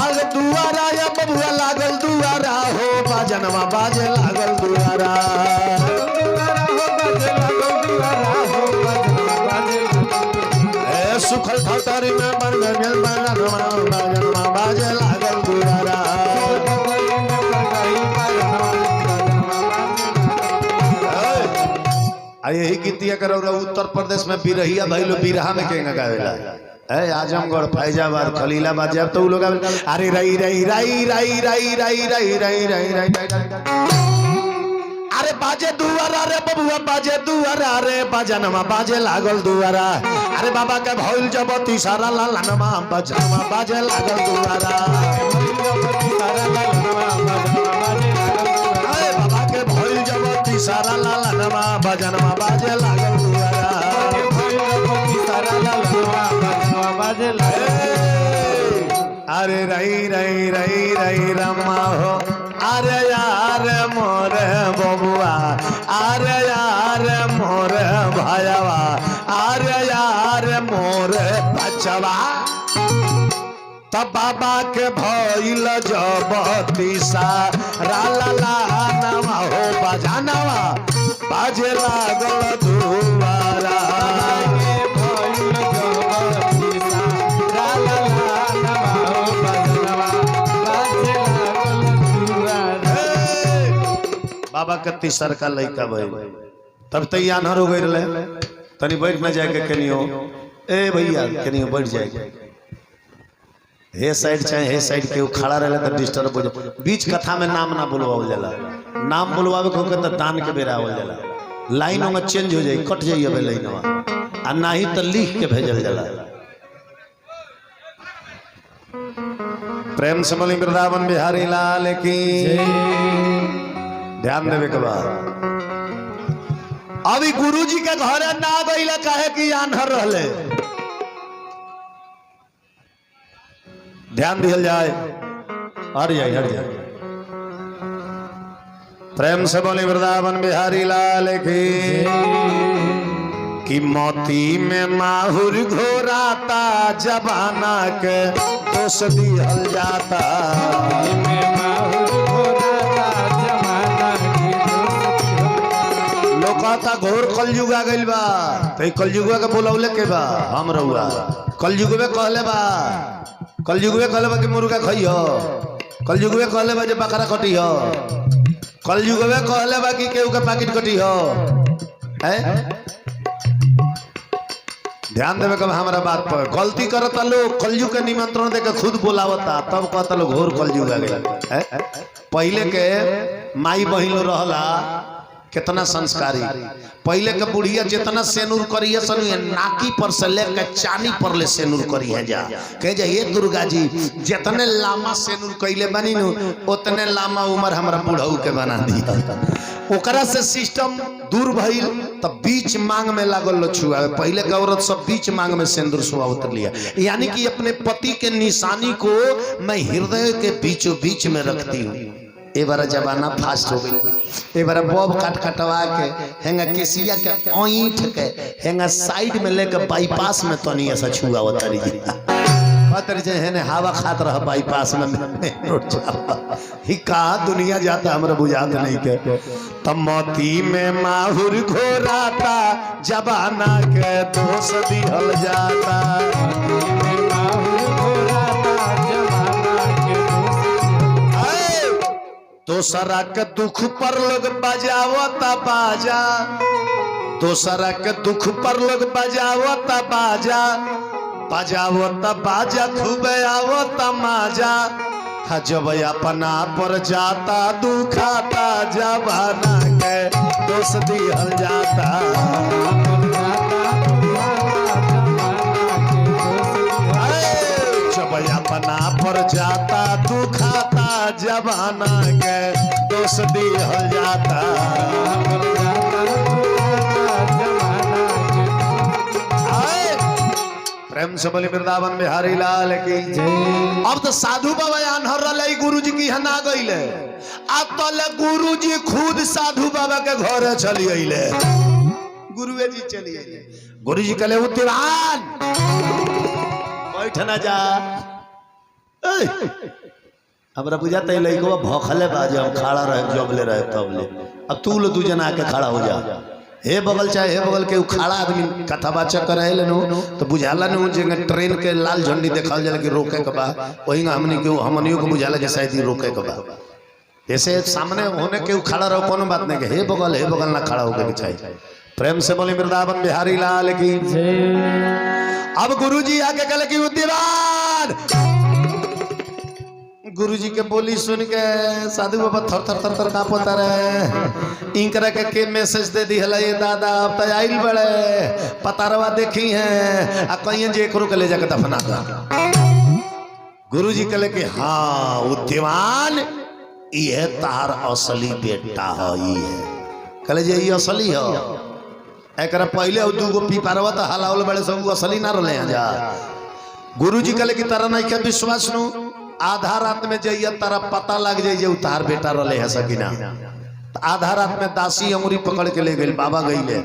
आगे दुआरा या बबुआ लागल दुआरा हो बजनवा बाजे लागल दुआरा सुखल ठटरी में पड़ गइल बजनवा बाजे लागल दुआरा। यही गीतिया करो उत्तर प्रदेश में बिरहिया भाई लो बिरहा में केंगा गावेला है आजमगढ़ फैजाबाद खलीलाबाद जब तो लोग अरे रई रई रई रई रई रई रई रई रई रई अरे बाजे दुआरा रे बबुआ बाजे दुआरा रे बजनमा बाजे लागल दुआरा अरे बाबा के भइल जबती सारा लालनमा बजनमा बाजे लागल दुआरा अरे बाबा के भइल जबती सारा लालनमा बजनमा बाजे लागल दुआरा अरे रई रई रई रई रमा हो अरे यार मोर बबुआ अरे यार मोर भयवा अरे यार मोर बचवा तब बाबा के भइल जबती सारा लालनमा हो बजानवा बाजे लागल दुआरा बाबा के तीसर का लड़का भाई तब तैया अनहर हो गई रहे तनी बैठ न जाए के कनियो ए भैया कनियो बैठ जाए हे साइड चाहे हे साइड के खड़ा रहे तो डिस्टर्ब हो जाए बीच कथा में नाम ना बुलवाओ जाला नाम बुलवावे को तो दान के बेरा हो जाला लाइनों में चेंज हो जाए कट जाइए बे लाइनवा आ नहीं तो लिख के भेजल जाला प्रेम से बोली वृंदावन बिहारी लाल की ध्यान देवे के बाद अभी गुरुजी के घर ना गईले काहे कि आन्हर रहले ध्यान दिहल जाए हट जाए प्रेम से बोले वृंदावन बिहारी लाल की मोती में माहुर घोराता जबाना के दोष दिहल जाता कहता घोर कलयुग आ गइल बा तो कलयुगवा के बोलौले के बा हम रहुआ कलयुगवे कहले बा कि मुर्गा खइयो कलयुगवे कहले बा जे बकरा कटियो कलयुगवे कहले बा कि केहू के पैकेट कटियो है ध्यान देवे कब हमारा बात पर गलती करता लोग कलयुग के निमंत्रण दे के खुद बोलावता तब कहता लोग घोर कलयुग आ गइल पहले के माई बहिन रहला कितना संस्कारी पहले के बुढ़िया जितना सेनूर करिए सन नाकी पर से लेकर चानी पर ले सेनूर करिए जा कह जा ये दुर्गा जी जितने लामा सेनूर कैले बनी नु उतने लामा उम्र हमारा बुढ़ऊ के बना दिया ओकरा से सिस्टम दूर भइल तब बीच मांग में लागल छुआ पहले के औरत सब बीच मांग में सिंदूर सुहावत लिया यानी कि अपने पति के निशानी को मैं हृदय के बीचों बीच में रखती हूँ ए बार जमाना फास्ट हो गई ए बार बॉब कटवा के हेंगा केसिया के ओंठ के हेंगा साइड में लेकर बाईपास में तनी ऐसा छुआ उतरी पतर जे हेने हवा खात रह बाईपास में ही का दुनिया जाता हमरा बुझात नहीं के तमती में माहुर घोराता जबाना के दोष दिहल जाता दोसरा के दुख पर लोग बजावता बाजा दोसरा के दुख पर लोग बजावता बाजा बजावता बाजा खूब आवता माजा जब अपना पर जाता दुखाता जबाना के दोष दिहल जाता जब अपना पर जाता दुखाता जबाना के दोष दिहल जाता प्रेम से बोली वृंदावन बिहारी लाल की अब तो साधु बाबा आन्हर रहे गुरुजी की यहाँ ना गईले अब तो गुरुजी खुद साधु बाबा के घर चली अइले गुरुए जी चली अइले गुरुजी कहले उतिवान बैठ ना जा हमरा बुझाता है लइकवा भखले बाजे हम खड़ा रहे जबले रहे तबले अब तू लो दू जना आके खड़ा हो जा हे बगल चाहे हे बगल के खड़ा आदमी कथा बाचा कर रहे नु तो बुझाला नु जे ट्रेन के लाल झंडी देखल जाला कि रोके के बा वही हमनियो को बुझाला कि शायद रोके के बा ऐसे सामने होने के खड़ा रहो कोनो बात नहीं के हे बगल ना खड़ा होके चाहिए प्रेम से बोली वृंदावन बिहारी लाल की अब गुरुजी आके कहले कि बुद्धिमान। गुरुजी के बोली सुन के साधु बाबा थर थर थर थर कांपता रहे। इनकरा के मैसेज दे दी हला ये दादा अब तो आइल बड़े पतारवा देखी है आ कहीं जे एकरो के ले जाके दफना दा। गुरुजी कहले कि हाँ बुद्धिमान ये तार असली बेटा है। ये कहले जे ये असली है। एकरा पहले दूगो पीपारवा तो हलावल बड़े सब असली ना रहे जा। गुरुजी कहले कि तारा नहीं क्या विश्वास नु आधा रात में जाइए तारा पता लग जाइए उतार बेटा रले है सकीना। आधा रात में दासी अंगुरी पकड़ के ले गई बाबा गईले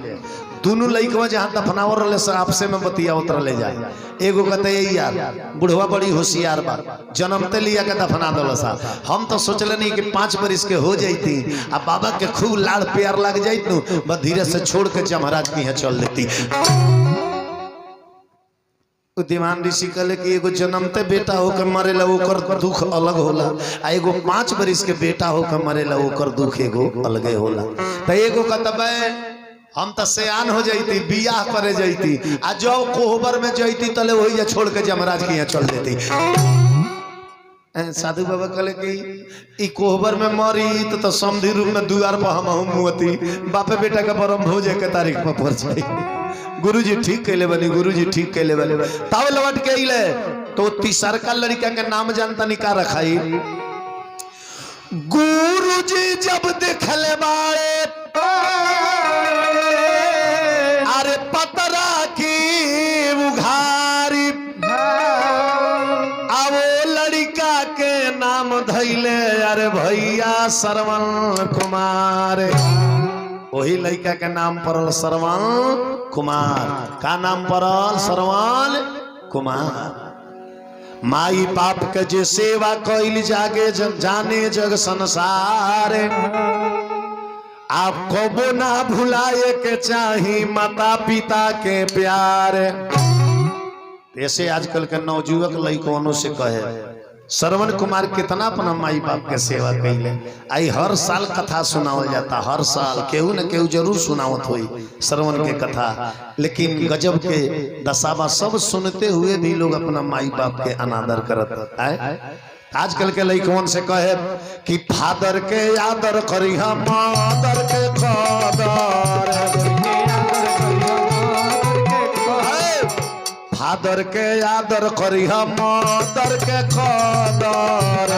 दोनों लइकवा जहां दफनावर रले से आपसे में बतिया उतर ले जाए। एगो कहते यार बुढ़वा बड़ी होशियार बा जन्मते लिया के दफना दल सा। हम तो सोचले नहीं कि 5 बरिस के हो जाती आ बाबा के खूब लाड़ प्यार लग जाती नु बस धीरे से छोड़ के जमराज के यहाँ चल देती। बुद्धिमान ऋषि कहले कि एगो जन्मते बेटा होकर मरेला ओकर दुख अलग होला आ एगो 5 बरिस के बेटा होकर मरेला ओकर दुख एगो अलगे होला। तो एगो कहतबे हम तो सयान हो जाती बियाह करे जाती आ जो कोहबर में जाती तले वही छोड़ के जमराज के यहाँ चल देती। साधु बाबा कहले कि ई कोहबर में मरी तो समधी रूप में दुआर पर हम मुहती बापे बेटा का परम भोज के तारीख पर पड़ जाए। गुरुजी ठीक कहले बनी गुरुजी ठीक कहले बनी। तब लौट के अइले तो तीसरका लड़का के नाम जानता नहीं का रखाई। गुरुजी जब देखले बाड़े अरे पतरा की उघारी आवो लड़का के नाम धैले अरे भैया श्रवण कुमार। वही लड़का के नाम पड़ल श्रवण कुमार। का नाम पड़ल श्रवण कुमार। माई बाप के जे सेवा कैल जागे जाने जग संसार। आप कबो ना भुलाए के चाही माता पिता के प्यार। ऐसे आजकल के नवजुवक लइकनों से कहे श्रवण कुमार कितना अपना माई बाप के सेवा कैले। आई हर साल कथा सुनावल जाता हर साल केहू न केहू जरूर सुनावत हुई श्रवण के कथा। लेकिन गजब के दशाबा सब सुनते हुए भी लोग अपना माई बाप के अनादर करत है। आजकल के लइकवन से कहे कि फादर के आदर करी मदर के कदर। फादर के आदर करी मदर के कदर।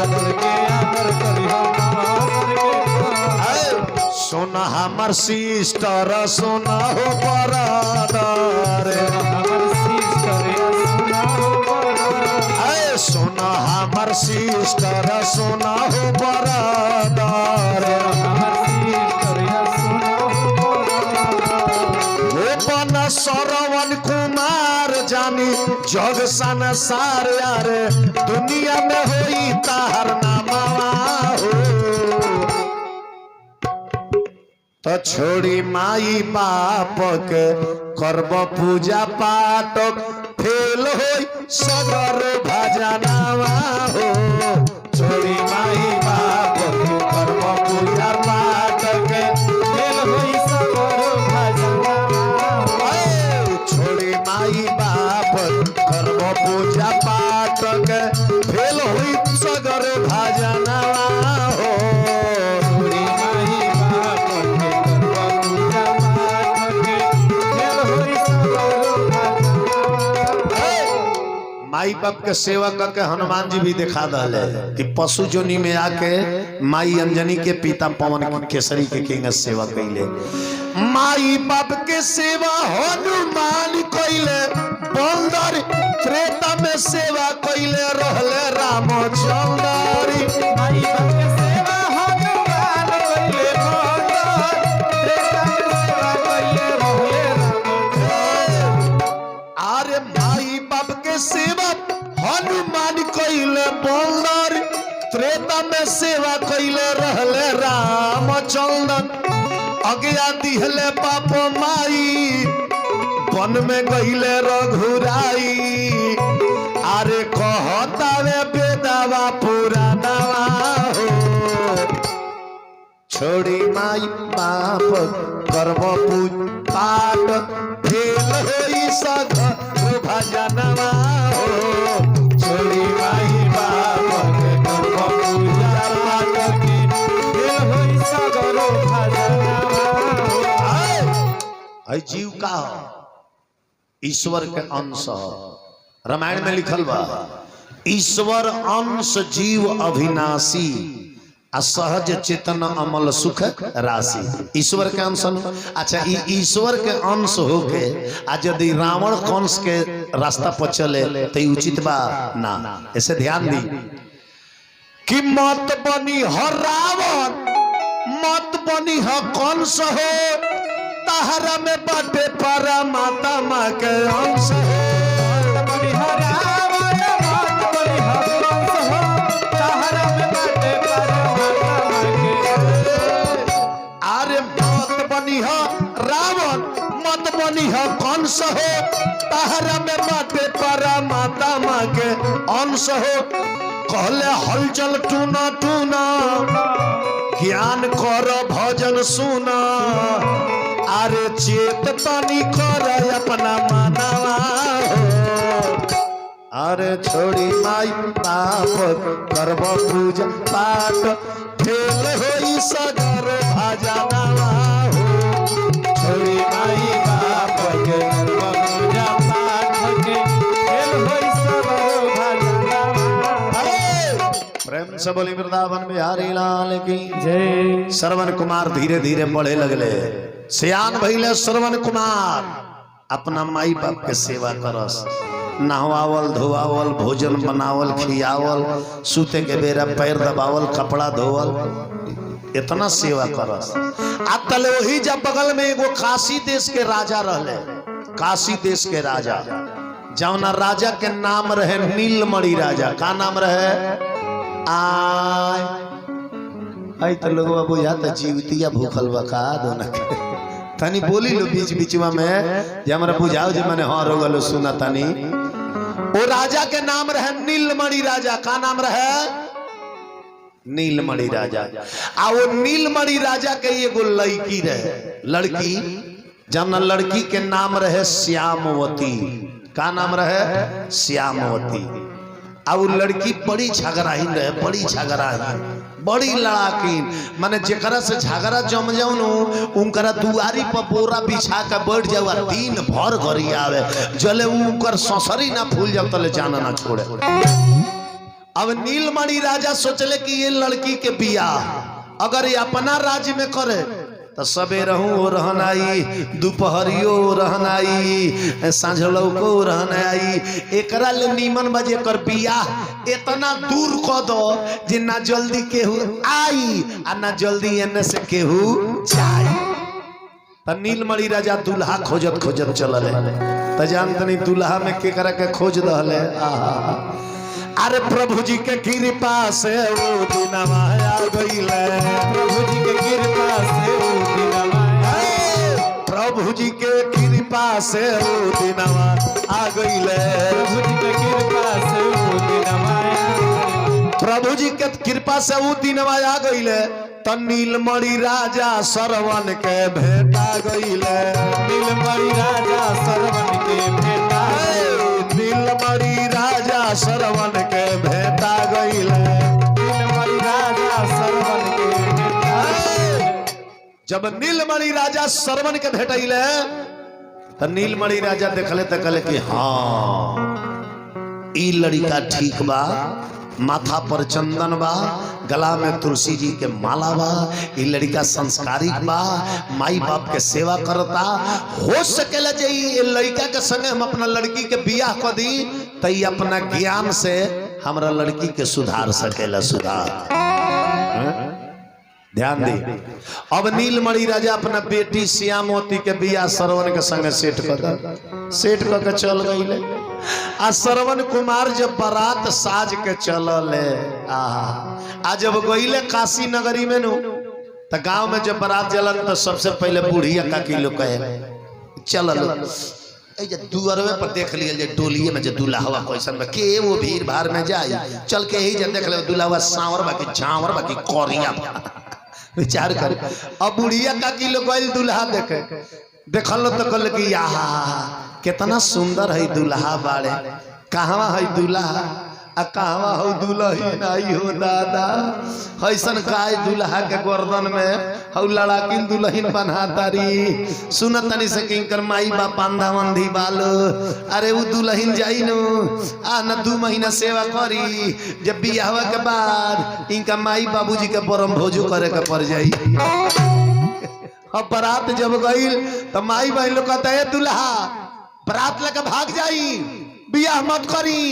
सोना हमर सिस्टर सोना हो बरादर। सोना हमर सिस्टर सोना हो बरादर। गोपन श्रवण कुमार जानी जग संसार यार दुनिया में होई ताहर नामवा हो। तो छोड़ी माई बाप के करब पूजा पाठ फेल होई सगर भजनवा हो। छोड़ी माई बाप के करब पूजा पाठ के फेल होई सगर भजनवा। छोड़ी माई बाप करब पूजा पाठ के फेल होई सगर भजनवा हो। माई बाप के सेवा करके हनुमान जी भी दिखा दले कि पशु जोनी में आके माई अंजनी के पिता पवन केसरी के किंग सेवा कैले। माई बाप के सेवा हनुमान कैले बंदर त्रेता में सेवा कैले रहले रामचंद्र। माई बाप के सेवा हनुमान कैले बंदर त्रेता में सेवा कैले रहले रामचंद्र। अरे माई बाप के सेवा हनुमान कैले बंदर त्रेता में सेवा कैले रहले रामचंद्र। अज्ञा दिहले बाप माई वन में गईले रघुराई। अरे कहतावे बेदावा पुरानावा हो। छोड़ी माई बाप करब पूज पाठ फेल होई सगर भजनवा हो छोड़ी माई बाप के करब पूजा पाठ की दिल होई सगरो भजनवा है जीव का ईश्वर के अंश रामायण में लिखल बा ईश्वर अंश जीव अविनाशी आ सहज चेतन अमल सुख राशि ईश्वर के अंश। अच्छा ईश्वर के अंश होके आ यदि रावण कंस के रास्ता पर चले तो उचित बा ना। ऐसे ध्यान दी कि मत बनी ह रावण मत बनी ह कंस हो तहरा में बाटे परमात्मा माँ के अंश हो। रावण मत बनी हो कंस हो तहरा में बाटे परमात्मा के अंश हो। कहले हलचल टूना टूना ज्ञान कर भजन सुना अरे चेत पानी कर अपना मानवा हो अरे छोड़ी माई बाप करब पूजा पाठ फेल होई सगर भजनवा छोड़ी माई बाप के करब पूजा पाठ के दिल होई सगरो भजनवा। प्रेम से बोली वृंदावन बिहारी लाल की जय। श्रवण कुमार धीरे धीरे बढ़े लगले सियान भइले श्रवण कुमार अपना माई बाप के सेवा करस नहवावल धोवावल भोजन बनावल खियावल सूते के बेरा पैर दबावल कपड़ा धोवल इतना सेवा करस। आ तले वही जब बगल में एगो काशी देश के राजा रहले काशी देश के राजा जौना राजा के नाम रहे नीलमणि राजा। का नाम रहे आई तो लोगवा बुझाता जीवतिया भूखल बका दोना के तनी बोली लो बीच बीचवा में जे हमरा बुझाओ जे माने हां रोगलो सुना तनी। वो राजा के नाम रहे नीलमणि राजा। का नाम रहे नीलमणि राजा। आ वो नीलमणि राजा के एगो लड़की रहे लड़की जौना लड़की के नाम रहे श्यामवती। का नाम रहे श्यामवती। आ वो लड़की बड़ी झगड़ाहीन रहे बड़ी झगड़ाहीन बड़ी लड़ाकीन माने जेकरा से झगड़ा जम जाऊ नु उनकरा दुआरी पर बोरा बिछा के बैठ जाऊ दिन भर घरी आवे जले उनकर ससरी ना फूल जाओ तले जाना ना छोड़े। अब नीलमणि राजा सोचले कि ये लड़की के बियाह अगर ये अपना राज्य में करे तो सबेरहू रहन आई दोपहरियो रहन आई सांझलो को रहन आई एकरा ले नीमन बजे कर बियाह इतना दूर क दो जे ना जल्दी केहू आई आ ना जल्दी एने से केहू जाई। त नीलमणि राजा दूल्हा खोजत खोजत चलले त जानतनी दूल्हा में केकरा के खोज दहले अरे प्रभु जी के कृपा से वो दिनवा आ गइले प्रभु जी के कृपा से वो दिनवा प्रभु जी के कृपा से वो दिनवा आ गइले प्रभु जी के कृपा से वो दिनवा प्रभु जी के कृपा से वो दिनवा आ गइले त नीलमणि राजा सरवन के भेटा गइले नीलमणि राजा सरवन के भेटा नीलमणि राजा सरवन के भेटा गइले नीलमणि राजा सरवन के भेटा जब नीलमणि राजा सरवन के भेटैले तो नीलमणि राजा देखले तो कहले कि हाँ ई लड़का ठीक बा माथा पर चंदन बा गला में तुलसी जी के माला बा ई लड़का संस्कारिक बा माई बाप के सेवा करता हो सकेला जे ई लड़का के संगे हम अपना लड़की के बियाह कर दी तो ई अपना ज्ञान से हमरा लड़की के सुधार सकेला सुधार। ध्यान दी अब नीलमणि राजा अपना बेटी श्यामवती के बियाह सरवन के संगे सेट कर चल गईले। आ श्रवण कुमार जब बारात साज के चलले आ जब गईले काशी नगरी में नु तो गांव में जब बारात जलन तो सबसे पहले बुढ़िया का किलो कहे चलल ए जे दुअरवे पर देख लिए जे टोलिए में जे दुल्हावा कैसन बा के वो भीड़ भाड़ में जाई चल के ही जे देख ले दुल्हावा सांवर बाकी झांवर बाकी कोरिया विचार कर। अब बुढ़िया का किलो गइल दुल्हा देखे देखल तो कल कि कितना सुंदर है दुल्हा बाड़े, कहवा है दुल्हा आ कहवा हो दुल्ही नहीं हो दादा। ऐसन काय दुल्हा के गर्दन में हौ लड़ाकिन दुल्हन बना तारी। सुनत तनी से किंकर माई बाप अंधा अंधी बालो, अरे वो दुल्हन जाई नु आ न 2 महीना सेवा करी, जब बियाह के बाद इनका माई बाबूजी के परम भोजो करे के पड़ जाई। अब बारात जब गईल तो माई बहन लोग कहता है दुल्हा बारात लेके भाग जाई, बियाह मत करी,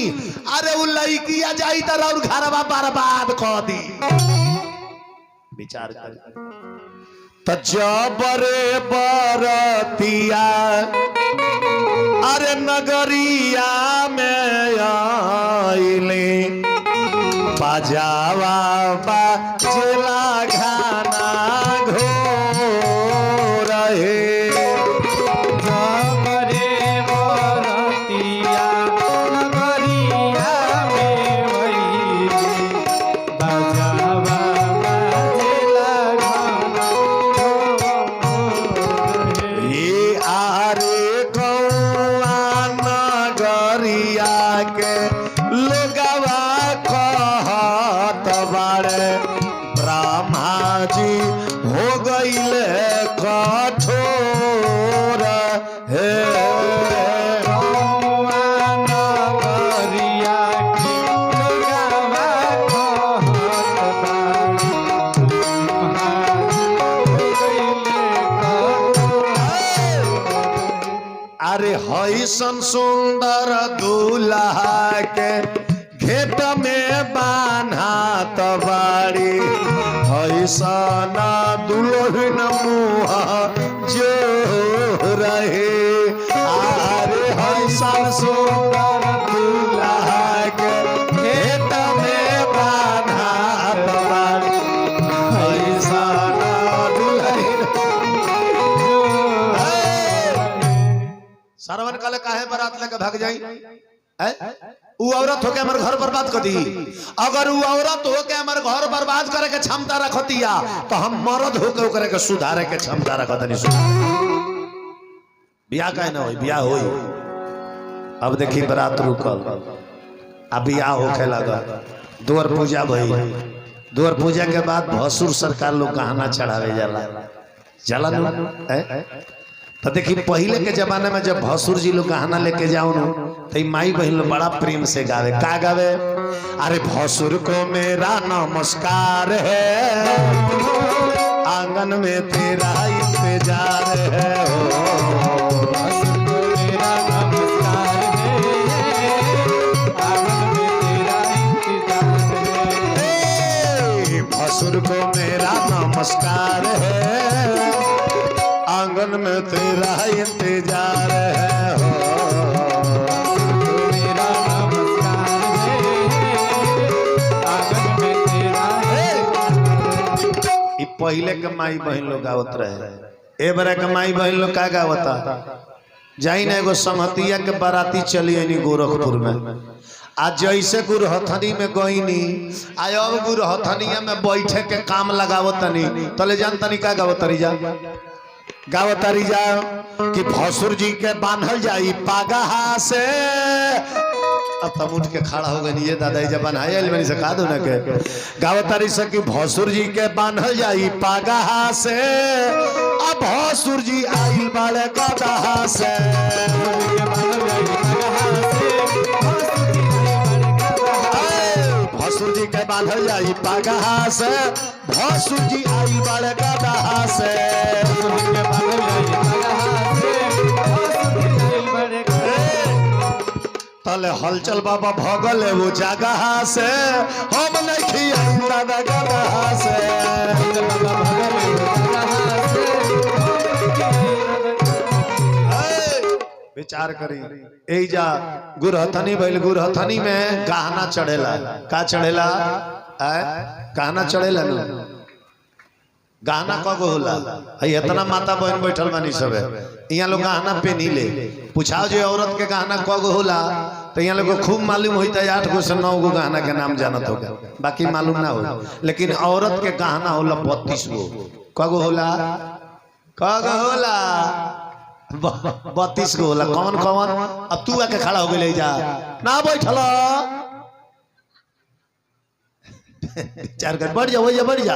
अरे वो लड़किया जाई तर और घरवा बर्बाद कर दी। विचार कर तो जबरे बरतिया अरे नगरिया में आइले, बाजावा बाजला घाना घोर रहे। अरे हईसन सुंदर दूल्हा के घेट में बान्हा तबाड़ी, हईसन दुल्हन मुँह जो रहे। अरे हईसन सुंदर दूल्हा के घेट में बान्हा तबाड़ी, हईसन सरवन काले काहे बारात लेके भाग जाई? उ औरत होके हमर घर बर्बाद कर दी। अगर उ औरत होके हमर घर बर्बाद करे के क्षमता रखतिया तो हम मर्द होके ओकरे के सुधारे के क्षमता रखतनी। बियाह काहे ना होई? बियाह होई। अब देखी बारात रुकल, अब बियाह होके लगा, द्वार पूजा भई। द्वार पूजा के बाद भसुर सरकार लोग गहना चढ़ावे जाला न। तो देखी पहले के जमाने में जब भसुर जी लोग गहना लेके जाओ न तो माई बहन लोग बड़ा प्रेम से गावे। का गावे? अरे भसुर को मेरा नमस्कार है, आंगन में तेरा इंतजार है। भसुर को मेरा नमस्कार है, आंगन में तेरा इंतजार है। भसुर को मेरा नमस्कार है, आंगन में तेरा इंतजार है। हो मेरा नमस्कार है, आंगन में तेरा है। पहले के माई बहन लोग गावत रहे। ए बरे के माई बहन लोग का गावता? जाई ना एगो समहतिया के बाराती चली आनी गोरखपुर में। आज जैसे गुरहथनी में गईनी आय अब गुरहथनिया में बैठे के काम लगावतनी तले जान तनी का गावतरी जा गावतारी जा कि भसुर जी के बांधल जाई पागहा से। अब तब उठ के खड़ा हो गए ये दादा जब बनाया मैंने से कहा दो ना के गावतारी से कि भसुर जी के बांधल जाई पागहा से। अब भसुर जी आई बाड़े गदहा से, भसुर जी के बांधल जाई पागहा से, भसुर जी आई बाड़े गदहा से। तले हलचल बाबा भगल है वो जगह से, हम नहीं दादा गदहा से। विचार करी ए जा गुरहथनी भइल, गुरहथनी में गहना चढ़ेला। का चढ़ेला? गहना चढ़ेला न। गहना कगो होला? इतना माता बहन बैठल बानी सब यहाँ लोग गहना पेनी ले। पूछाओ जो औरत के गहना कगो होला तो यहाँ लोग को खूब मालूम होता है। 8 गो से 9 गो गहना के नाम जानत होगा, बाकी मालूम ना हो। लेकिन औरत के गहना होला 32 गो। कगो होला? कगो होला? 32 गो होला कौन कौन। अब तू आके खड़ा हो गई जा ना बैठल चार कर बढ़ जा वही जा बढ़ जा।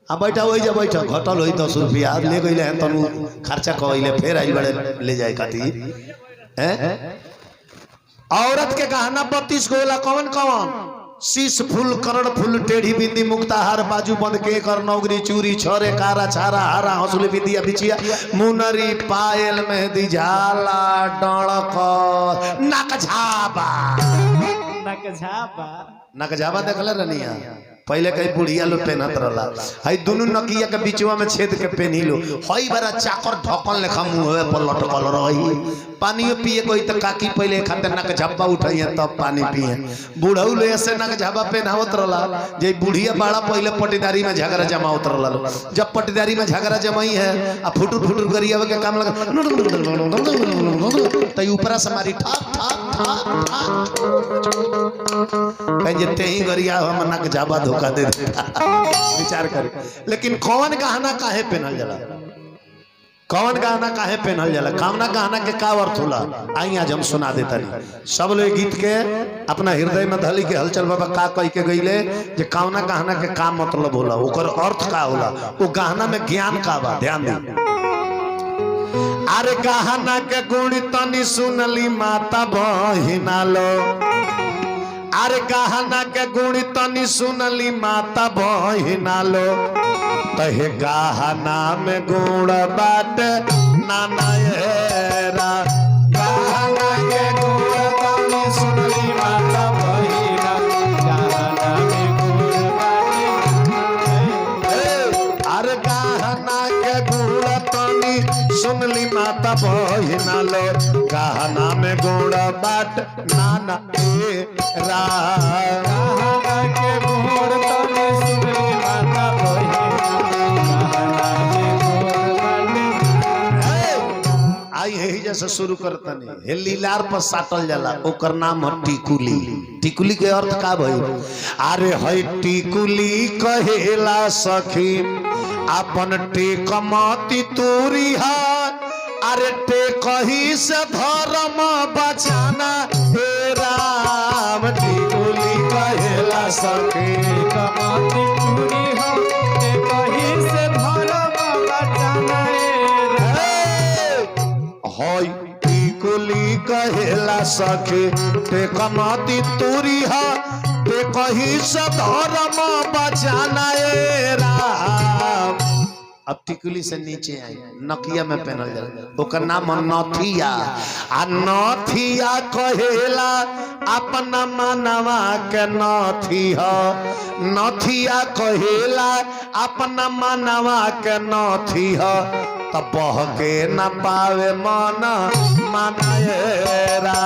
हाँ बैठा वही जा बैठा घटल हुई 10 रुपया ले गई है तनु खर्चा कहले फिर आई बड़े ले जाए खातिर हैं। औरत के गहना 32 गो होला कौन कौन। शीश फूल करण फूल टेढ़ी बिंदी मुक्ताहार बाजू बंद के कर नौगरी चूरी छोरे कारा छारा हारा हंसुली बिंदिया बिछिया मुनरी पायल मेहंदी झाला डणक नकझाबा नकझाबा देखले रनिया पहले कई बुढ़िया लोग पहनत रहला हई दोनों नकिया के बीचवा में छेद के पहनी लो हई बड़ा चाकर ढकन लेखा मुंह पर लटकल रही। पानियो पिए कोई तो काकी पहले खाते नकझाबा उठाइए तब पानी पिए। बूढ़ऊ ले ऐसे नकझाबा पहनावत रहला जे बुढ़िया बड़ा पहले पटीदारी में झगड़ा जमावत रहला। जब पटीदारी में झगड़ा जमाई है आ फुटुर फुटुर गरिया के काम लगा तो ऊपरा से मारी ठाक ठाक ठाक कहीं जते ही गरिया हम नकझाबा धोखा दे विचार कर। लेकिन कौन गहना काहे पहनल जाला कौन गहना काहे पहनल जाला कामना गहना के का अर्थ होला आई आज हम सुना देता नहीं। सब लोग गीत के अपना हृदय में धली के हलचल बाबा का कह के गईले जे कामना गहना के का मतलब होला ओकर अर्थ का होला वो गहना में ज्ञान का बा ध्यान दे। अरे गहना के गुण तनी सुनली माता बहिना लो। अरे गहना के गुण तनी सुनली माता बहिना लो तहे गहना में गुण बाट नाना येरा। गहना के गुण तनी सुनली माता बहिना गहना में गुण बाट। अरे गहना के गुण तनी सुनली माता बहिना लो गहना में गुण बाट नाना येरा। गहना के गुण तनी सुनली माता बहिना आई यही जैसे शुरू करता नहीं हे लीलार पर साटल जाला ओकर नाम है टिकुली। टिकुली के अर्थ का भई। अरे हई टिकुली कहेला सखी अपन टेकमती तूरी है। अरे टेकही से धर्म बचाना हे राम। टिकुली कहेला सखी टेकमती तूरी है टेकही से धर्म बचाना हई टिकुली कहेला सखी टेकमती तूरी है टेकही से धर्म बचाना राम। अब टिकुली से नीचे आई नकिया में पहनल जाला ओकर नाम नथिया। आ नथिया कहेला अपना मनवा के नथिया। नथिया कहेला अपना मनवा के नथिया तब बह के न पावे मन मनाएरा।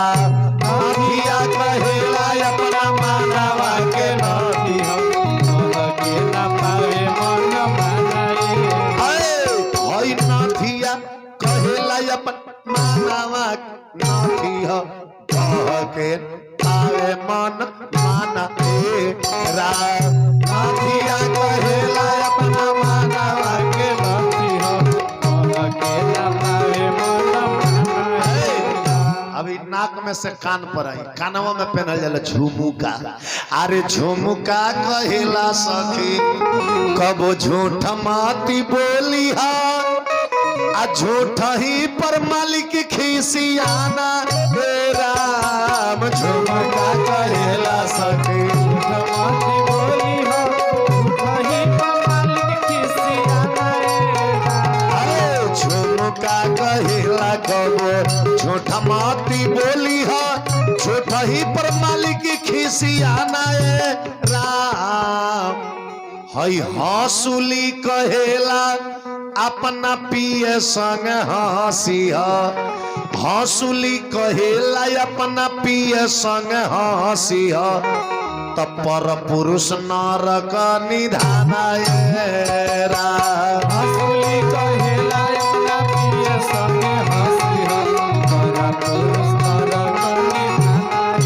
नथिया कहेला अपना मनवा के नथिया बह के न पावे मन नथिया कहेला अपन मानवा नथिया बह के आवे मन माना राम। नथिया कहेला अपना मानवा के नथिया बह के आवे मन माना। अभी नाक में से कान पर आई कानवा में पहनल जाला झुमुका। अरे झुमुका कहेला सखी कबो झूठ माती बोली है आ झूठ ही पर मालिक खिसियाना हे राम। झुमका कहेला सखी झूठ माती बोली है झूठ ही पर मालिक खिसियाना अरे झुमका कहेला कबो झूठ माती बोली है झूठ ही पर मालिक खिसियाना राम। हई हंसुली कहेला अपना पिए संग हंसी हंसुली कहेला अपना पिए संग हंसी तब पर पुरुष नरक निधान हंसुली कहेला अपना पिए संग हंसी पर पुरुष नरक निधान।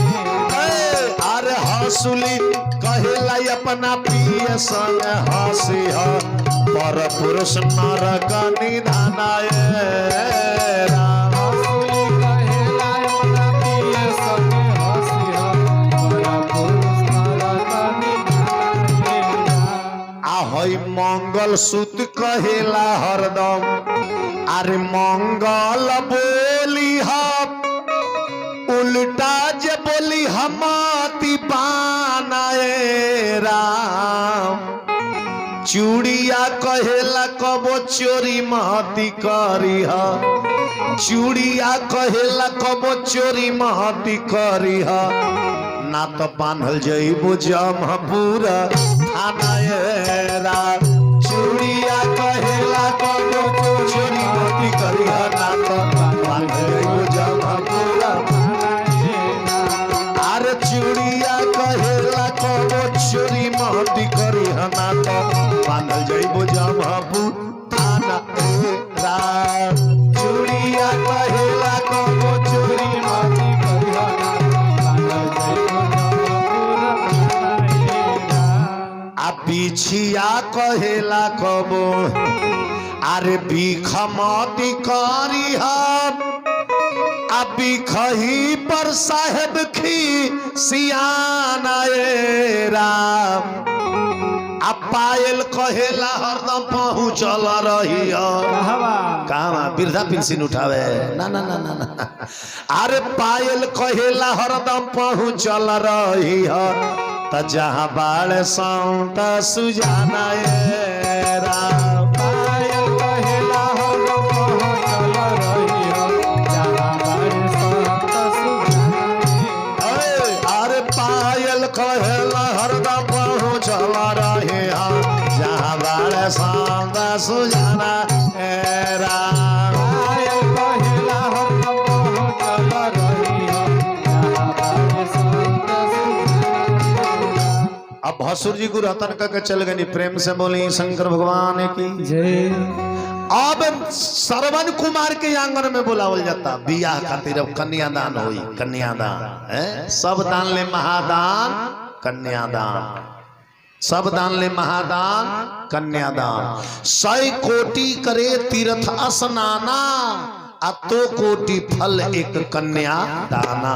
अरे हंसुली कहेला अपना पिए संग हंसी ह पर पुरुष नरक निधान राम। हंसी कहेला अपना पिए संगे हंसी ह पर पुरुष नरक निधान राम। आहै मंगल सूत कहेला हरदम अरे मंगल बोली हम उल्टा जे बोली हमाती पानाए राम। चूड़िया कहेला कबो चोरी महती करी ह चूड़िया कहेला कबो चोरी महती करी ह ना तो बांधल जइबो जमपुरा थानाए राम। चूड़िया कहेला कबो चोरी महती करी ह ना तो बांधल जइबो जमपुरा। अरे चूड़िया कहेला कबो चोरी महती करी ह ना तो बांधल जइबो जमपुरा थानाए राम। चूड़िया कहेला कबो चोरी महती करी ह ना आ बिछिया कहेला कबो अरे बिखमती करी हम आ बिखही पर साहेब खी सियानाए राम। आ पायल कहेला हरदम पहुँचल रही कहाँ वृद्धा पेंशन उठावे ना ना ना ना ना। अरे पायल कहेला हरदम पहुँचल रही त जहाँ बाड़ संत सुजाना राम। पायल कहेला हरदम पहुँचल रही ह जहाँ बाड़ संत सुजाना। अरे पायल कहेला हरदम पहुँचल रही जहाँ बाड़ संत सुजाना राम। पायल कहेला हरदम पहुँचल रही ह जहाँ बाड़ संत अब भसुर जी गुरु हतन करके चल गए। प्रेम से बोली शंकर भगवान की जय। अब श्रवण कुमार के आंगन में बुलावल जाता बियाह खातिर। अब कन्यादान होई कन्यादान है। सब दान ले महादान कन्यादान सब दान ले महादान कन्यादान। 100 कोटि करे तीर्थ स्नाना आ तो कोटि फल एक कन्या दाना।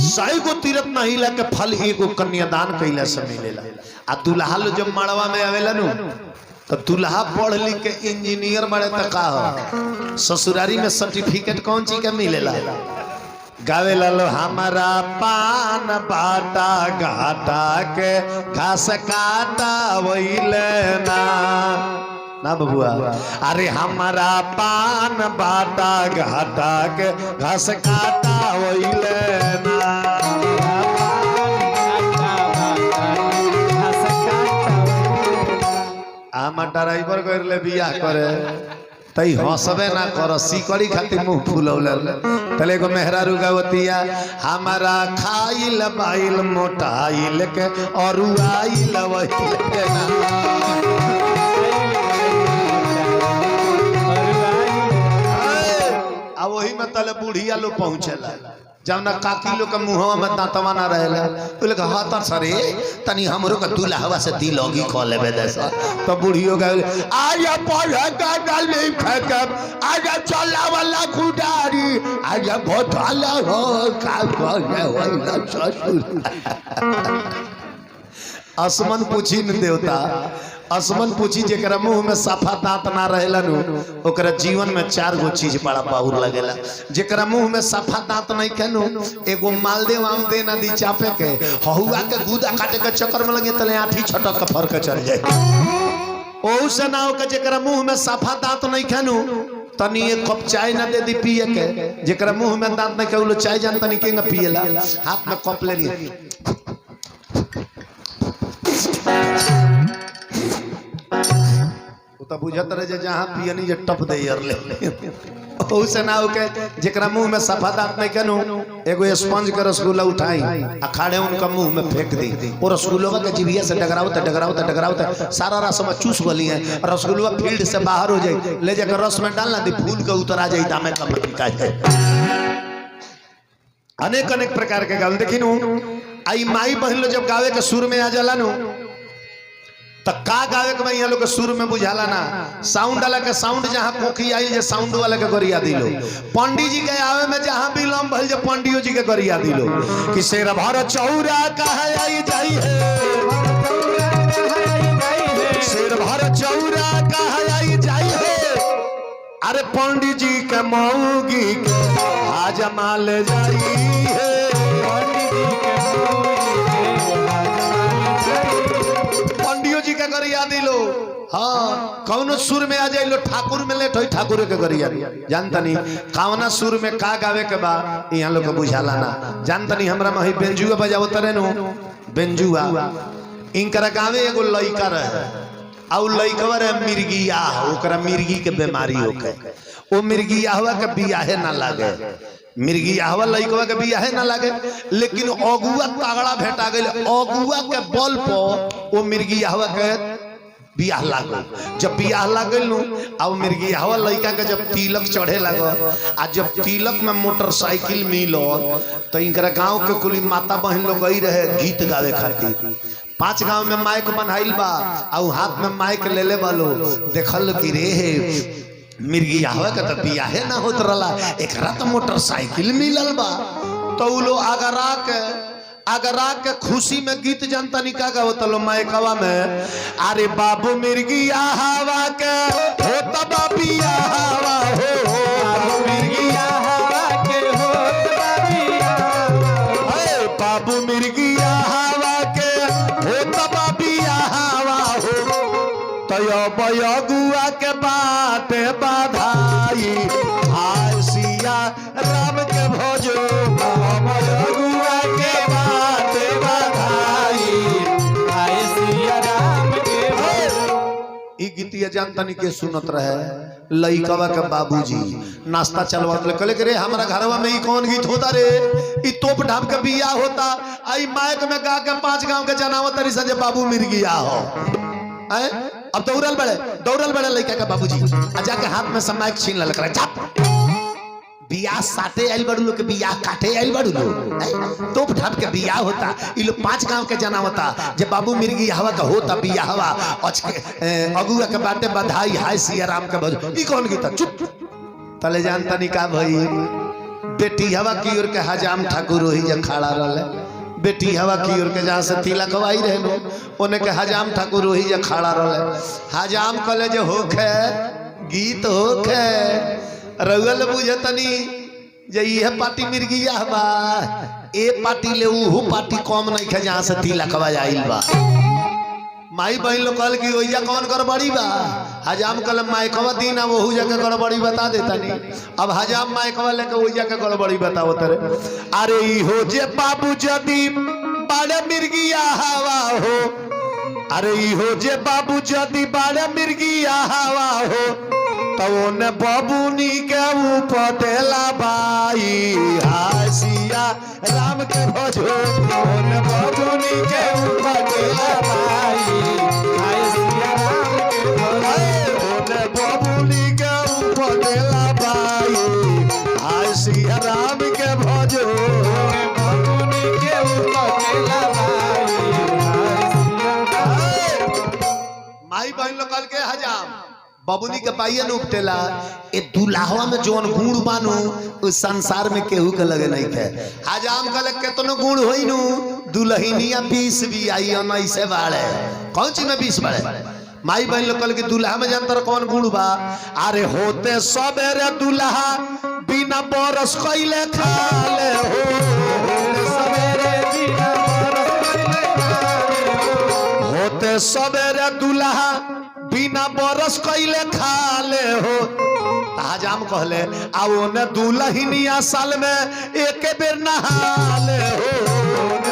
100 गो तीर्थ नहीं लेके फल एगो कन्यादान कैला से मिलेला। आ दुल्हा लो जब मड़वा में आवेला नु तो दुल्हा पढ़ लिख के इंजीनियर बड़े तक का हो ससुरारी में सर्टिफिकेट कौन चीज का मिलेला। गावेला लो हमारा पान बाटा घाटा के घास काटा वहीले ना बबुआ। अरे हमारा पान बाटा घाटा के घास काटा वहीले ना। आमा ड्राइवर करले बियाह करे तई हंसबे ना कर सिकड़ी खातिर मुंह फुलौले तले को मेहरारू गावतिया हमारा खाइल बाइल मोटाइल के अरुआइल वही ना। आ वही में तले बुढ़िया लोग पहुंचेला जब ना काकी लोग के मुंहवा में दांतवा ना रहेला तो लोग हाथ सरे तनी हमरो के दूल्हा से दी लगी क लेबे देसा। तो बुढ़ियो गए आजा पढ़े का डाल नहीं फेंकब आजा चला वाला खुदारी आजा घोटाला हो का करे होइला ससुर। असमन पूछी न देवता असमन पूछी जेकरा मुंह में साफा दांत ना रहेला नु ओकरा जीवन में 4 गो चीज बड़ा बाहुर लगेला। जेकरा मुंह में साफा दांत नहीं केनु एगो मालदेव आम दे ना दी चापे के हहुआ के गुदा काटे के चक्कर में लगे तले आठी छटक के फर के चल जाए। ओहू से ना हो के जेकरा मुंह में साफा दांत नहीं केनु तनी एक कप चाय ना दे दी पिए के। जेकरा मुंह में दांत नहीं के चाय जान तनी केंगा पिएला हाथ में कप ले ली तो बुझत रहे जहाँ पियनी जे टप दे यार ले से ना होके जेकरा मुंह में सफा दांत नहीं केनु एगो स्पंज के रसगुल्ला उठाई आ खाड़े उनका मुंह में फेंक दी और रसगुल्ला के जिभिया से डगरावत सारा रस में चूस गली है। रसगुल्ला फील्ड से बाहर हो जाए ले जाकर रस में डालना दी फूल के उतर आ जाए दामे का मत का जाए। अनेक अनेक प्रकार के गाल देखी नु आई माई बहन लो जब गावे के सुर में आ जाला नु तो का गावे के यहाँ लोग के सुर में बुझाला ना साउंड वाला के साउंड जहाँ कोखी आई जे साउंड वाला के गरिया दिलो पंडित जी के आवे में जहाँ विलम्ब भइल जे पंडियो जी के गरिया दिलो कि शेर भर चौरा कहे आई जाई है शेर भर चौरा कहे आई जाई है अरे पंडित जी के मऊगी के हाजमा ले जाई है पंडित जी के पंडियो जी के गरिया दिलो हाँ कौनो सुर में आ जाइलो ठाकुर में लेट होई ठाकुर के गरिया जानता नहीं कौना सुर में का गावे के बा यहाँ लोग के बुझाला ना जानता नहीं हमरा में बेंजुआ बजावो तरे नो बेंजुआ इनकरा गावे एगो लइका रहे आउ लइकवा रे मिर्गिया ओकरा मिर्गी के बीमारी होके ओ मिर्गियाहवा के बियाहे ना लागे मिर्गियाहवा लइकवा के बियाहे ना लागे लेकिन अगुआ तगड़ा भेटा गेल अगुआ के बल पर ओ मिर्गियाहवा के बियाह लागल जब बियाह लागल नु अब मिर्गियाहवा लइका के जब तिलक चढ़े लागल आ जब तिलक में मोटरसाइकिल मिलो तो इनकरा गांव के कुली माता बहन लोग गई रहे गीत गावे खातिर 5 गांव में माइक बनाइल बा आ हाथ में माइक ले ले बालो देखल कि रे मिर्गियाहवा के तो बियाहे ना होत रहला एकरा तो मोटरसाइकिल मिलल बा तो उ लो आगरा के खुशी में गीत जनता निका गावत लो माइकवा में अरे बाबू मिर्गियाहवा के होत बा बियाहवा हो बाबू मिर्गियाहवा के होत बा बियाहवा हे बाबू मिर्गियाहवा के होत बा बियाहवा हो तयो बयगुआ के बाटे बाधाई हाय सिया राम के भजो बयगुआ के बाटे बाधाई हाय सिया राम के ई गीतिया जानतनी के सुनत रहे लइकवा के बाबूजी नाश्ता चलवात ले कहले रे हमरा घरवा में ई कौन गीत होता रे ई तोप ढाप के बियाह होता आई माइक में गा के 5 गांव के जनावत तरी सजे बाबू मिर्गिया हो अब दौड़ल बड़े लइका के बाबूजी आ जाके हाथ में समाइक छीन लल करे चाप बियाह साटे आइल बड़ू लोग के बियाह काटे आइल बड़ू लोग तोप ढाप के बियाह होता ई लोग 5 गांव के जाना होता जे बाबू मिर्गियाहवा का होता बियाहवा अच के अगुआ के बाटे बधाई हाय सिया राम के भजो ई कौन गीत चुप तले जानता नहीं का भई बेटी हवा की ओर के हजाम ठाकुर ओही जे खड़ा रहले बेटी हवा की ओर के जहाँ से तिलक हवाई रहे ओने के हजाम ठाकुर वही जे खड़ा रहे हजाम कले जे होखे गीत होखे रउल बुझतनी जे यह पार्टी मिर्गिया बा ए पार्टी ले ऊ पार्टी कम नहीं खे जहाँ से तिलक हवाई आइल बा माई बहन लोग कल की ओइजा कौन गड़बड़ी बा हजाम कल माइकवा दिन अब वहू जगह गड़बड़ी बता देता नहीं अब हजाम माइकवा लेके ओइजा के गड़बड़ी बताओ तरे अरे हो जे बाबू जदी बड़े मिर्गियाहवा हो अरे हो जे बाबू जदी बड़े मिर्गियाहवा हो तो ओने बाबूनी के ऊपर देला बाई हासिया राम के भजो ओने बाबूनी के ऊपर देला बाई हाय सिया राम के ओने बाबूनी के ऊपर देला बाई हाय सिया राम के भजो बाबूनी के ऊपर देला बाई हाय सिया माई बहन लोग कल के हजाम बाबूनी के पाइया न उपटेला ए दुल्हावा में जोन गुण बानू उस संसार में केहू के लगे नहीं थे हजाम कल केतनो गुण होई नु दुल्हनिया 20 भी आई न ऐसे बाड़े कौन चीज में 20 बाड़े माई बहन लोग कल के दुल्हा में जानतर कौन गुण बा अरे होते सबेरे दुल्हा बिना बरस कइले खाले हो सवेरे बिना बरस कइले खाले होते सबेरे दुल्हा बिना बरस कइले खाले हो हजाम कहले आओ न दुल्हनिया साल में एक बेर नहाले हो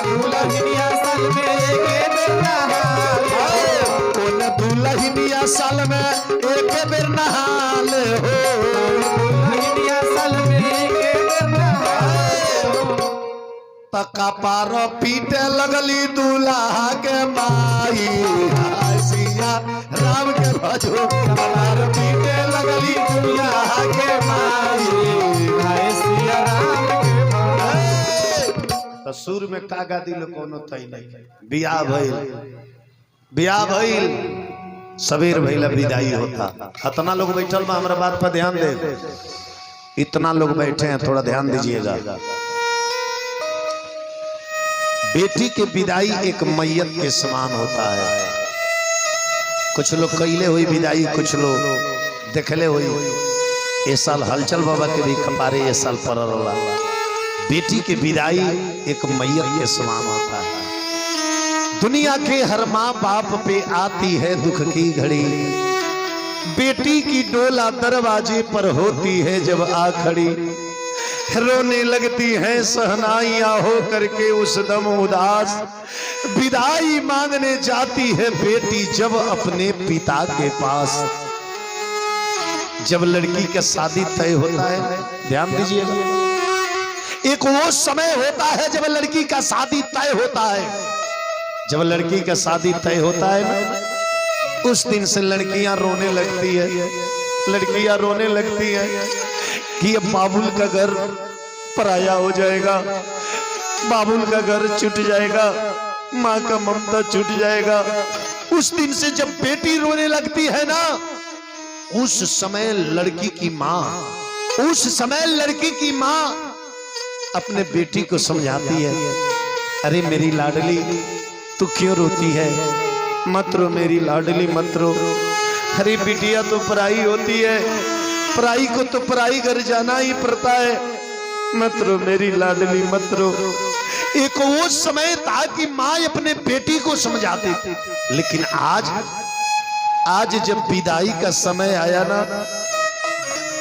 दुल्हनिया साल में एक बेर नहाले हो न दुल्हनिया साल में एक बेर नहाले हो दुल्हनिया साल में एक बेर नहाले तका पार पीटे लगली दूल्हा के माई हासिया राम के भजो पार पीटे लगली दूल्हा के माई हाय सिया राम के तो सुर में कागा दिल कोनो तई नहीं बियाह भइल ब्याह भइल, सवेर भइल, विदाई होता। इतना लोग बैठल बा, हमारा बात पर ध्यान दे। इतना लोग बैठे हैं, थोड़ा ध्यान दीजिएगा। बेटी के विदाई एक मैयत के समान होता है। कुछ लोग कैले हुई विदाई, कुछ लोग देखले हुई। इस साल हलचल बाबा के भी कपारे इस साल पड़ रहा। बेटी की विदाई एक मैयत के समान होता है। दुनिया के हर माँ बाप पे आती है दुख की घड़ी, बेटी की डोला दरवाजे पर होती है जब आ खड़ी। रोने लगती है सहनाइयां हो करके उस दम उदास, विदाई मांगने जाती है बेटी जब अपने पिता के पास। जब लड़की का शादी तय होता है, ध्यान दीजिएगा, एक वो समय होता है जब लड़की का शादी तय होता है। जब लड़की का शादी तय होता है ना, उस दिन से लड़कियां रोने लगती है। लड़कियां रोने लगती है कि अब बाबुल का घर पराया हो जाएगा, बाबुल का घर छूट जाएगा, माँ का ममता छूट जाएगा। उस दिन से जब बेटी रोने लगती है ना, उस समय लड़की की माँ, उस समय लड़की की माँ अपने बेटी को समझाती है, अरे मेरी लाडली तू क्यों रोती है, मत रो मेरी लाडली मत रो। अरे बिटिया तो पराई होती है, पराई को तो पराई घर जाना ही पड़ता है, मत रो मेरी लाडली मत रो। एक वो समय था कि माँ अपने बेटी को समझाती थी। लेकिन आज जब विदाई का समय आया ना,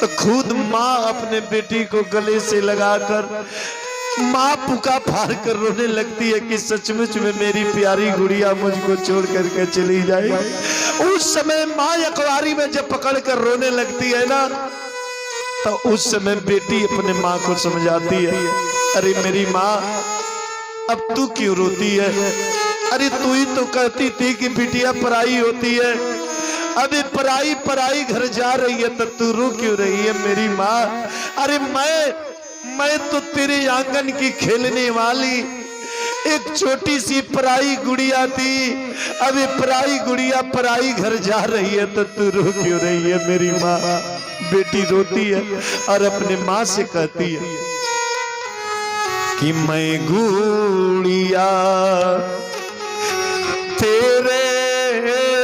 तो खुद माँ अपने बेटी को गले से लगाकर माँ पुका फाड़ कर रोने लगती है कि सचमुच में मेरी प्यारी गुड़िया मुझको छोड़ करके चली जाएगी। उस समय माँ अखबारी में जब पकड़ कर रोने लगती है ना, तो उस समय बेटी अपने माँ को समझाती है, अरे मेरी माँ अब तू क्यों रोती है, अरे तू ही तो कहती थी कि बिटिया पराई होती है, अभी पराई घर जा रही है तो तू रो क्यों रही है मेरी माँ। अरे मैं तो तेरे आंगन की खेलने वाली एक छोटी सी पराई गुड़िया थी, अभी पराई गुड़िया पराई घर जा रही है तो तू रो क्यों रही है मेरी माँ। बेटी रोती है और अपने माँ से कहती है कि मैं गुड़िया तेरे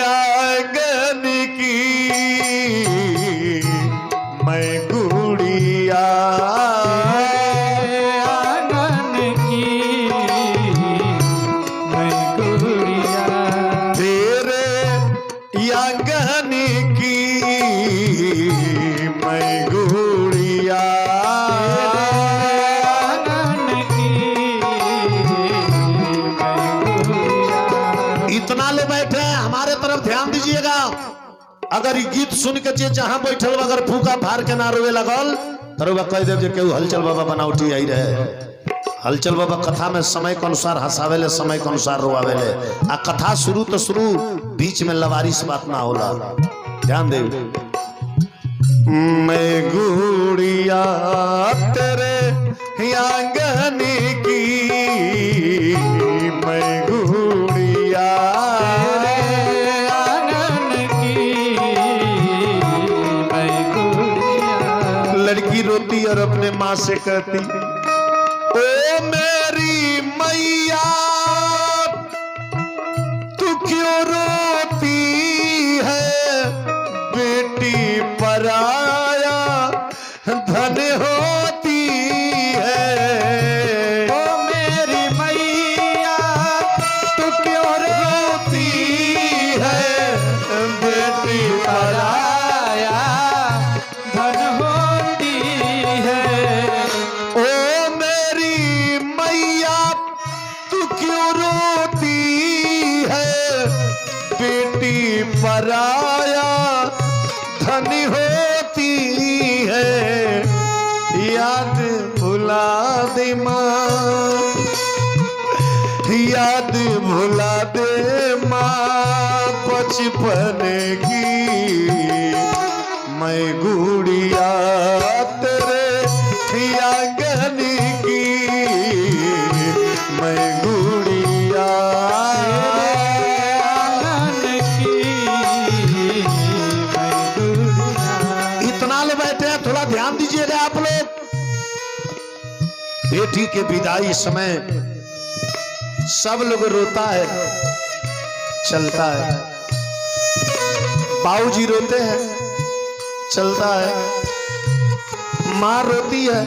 आंगन की, मैं गुड़िया अगर गीत सुन के जहां बैठल अगर फूका फाड़ के ना रोवे लगल तो कह देव जे केहू हलचल बाबा बनावटी आई रहे। हलचल बाबा कथा में समय के अनुसार हंसावेले, समय के अनुसार रोआवेले। आ कथा शुरू तो शुरू, बीच में लवारिस बात ना होला, ध्यान दे। मैं गुड़िया तेरे आंगन की, मैं गुड़िया रोती और अपने माँ से कहती, ओ मेरी मैया तू क्यों रोती है, बेटी पराया धन होती है। ओ मेरी मैया तू क्यों रोती है, बेटी पराया धन होती है। ओ मेरी मैया तू क्यों रोती है, बेटी पराया धन होती है। याद भुला दे माँ, याद भुला दे माँ बचपन की, मैं गुड़िया तेरे आंगन की, मैं गुड़िया बेटी के विदाई समय सब लोग रोता है, चलता है। बाबूजी रोते हैं, चलता है। माँ रोती है,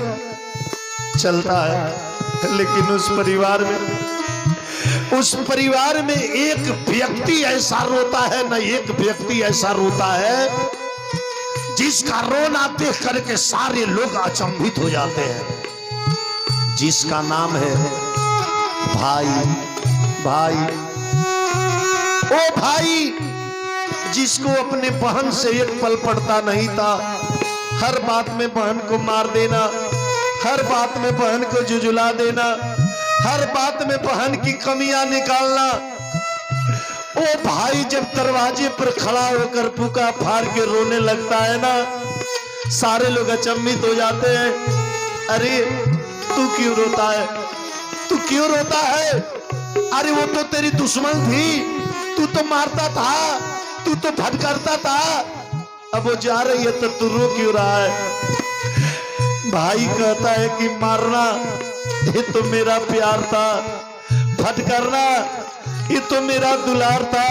चलता है। लेकिन उस परिवार में एक व्यक्ति ऐसा रोता है, न एक व्यक्ति ऐसा रोता है जिसका रोना देख करके सारे लोग अचंभित हो जाते हैं, जिसका नाम है भाई। भाई, ओ भाई जिसको अपने बहन से एक पल पड़ता नहीं था, हर बात में बहन को मार देना, हर बात में बहन को जुजुला देना, हर बात में बहन की कमियां निकालना। ओ भाई जब दरवाजे पर खड़ा होकर पुकार फाड़ के रोने लगता है ना, सारे लोग अचंभित हो जाते हैं। अरे तू क्यों रोता है? तू क्यों रोता है? अरे वो तो तेरी दुश्मन थी, तू तो मारता था, तू तो फटकारता था, अब वो जा रही है तो तू रो क्यों रहा है? भाई कहता है कि मारना ये तो मेरा प्यार था, फटकारना ये तो मेरा दुलार था।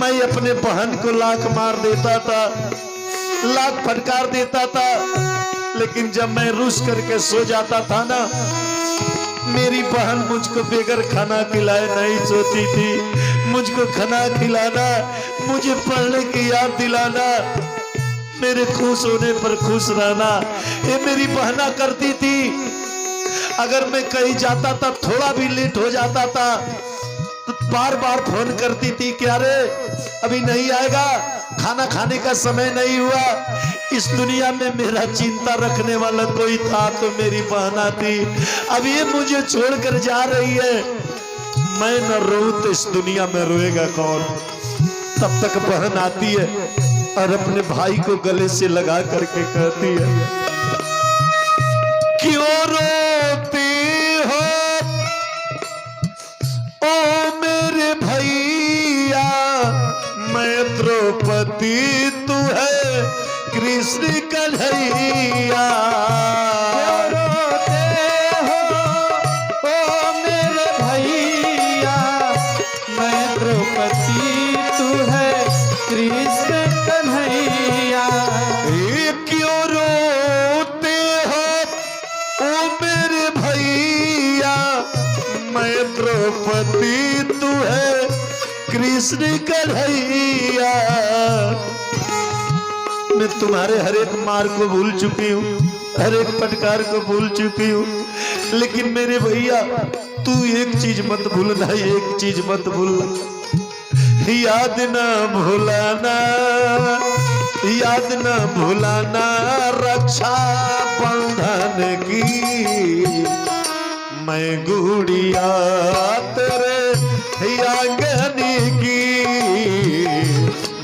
मैं अपने बहन को लाख मार देता था, लाख फटकार देता था, लेकिन जब मैं रुस करके सो जाता था ना, मेरी बहन मुझको बेगर खाना खिलाए नहीं सोती थी। मुझको खाना खिलाना, मुझे पढ़ने की याद दिलाना, मेरे खुश होने पर खुश रहना, ये मेरी बहना करती थी। अगर मैं कहीं जाता था, थोड़ा भी लेट हो जाता था तो बार बार फोन करती थी कि अरे अभी नहीं आएगा, खाना खाने का समय नहीं हुआ। इस दुनिया में मेरा चिंता रखने वाला कोई था तो मेरी बहना थी। अब ये मुझे छोड़कर जा रही है, मैं न रोऊं तो इस दुनिया में रोएगा कौन? तब तक बहन आती है और अपने भाई को गले से लगा करके कहती है, क्यों रोते हो ओ मेरे भैया, मैं द्रौपदी तू है कृष्ण कन्हैया। क्यों रोते हो ओ मेरे भैया, मैं द्रौपदी तू है कृष्ण कन्हैया। क्यों रोते हो ओ मेरे भैया, मैं द्रौपदी तू है कृष्ण कन्हैया। मैं तुम्हारे हर एक मार को भूल चुकी हूँ, हर एक फटकार को भूल चुकी हूँ, लेकिन मेरे भैया तू एक चीज मत भूलना, एक चीज मत भूलना, याद ना भूलाना, याद न भूलाना रक्षा बंधन की। मैं गुड़िया तेरे आंगन की,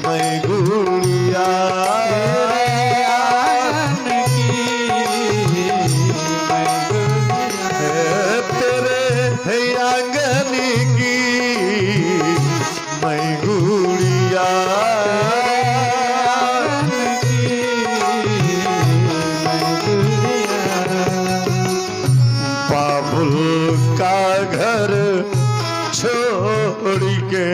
मैं गुड़िया तेरे आंगन की, मैं गुड़िया घर छोड़ के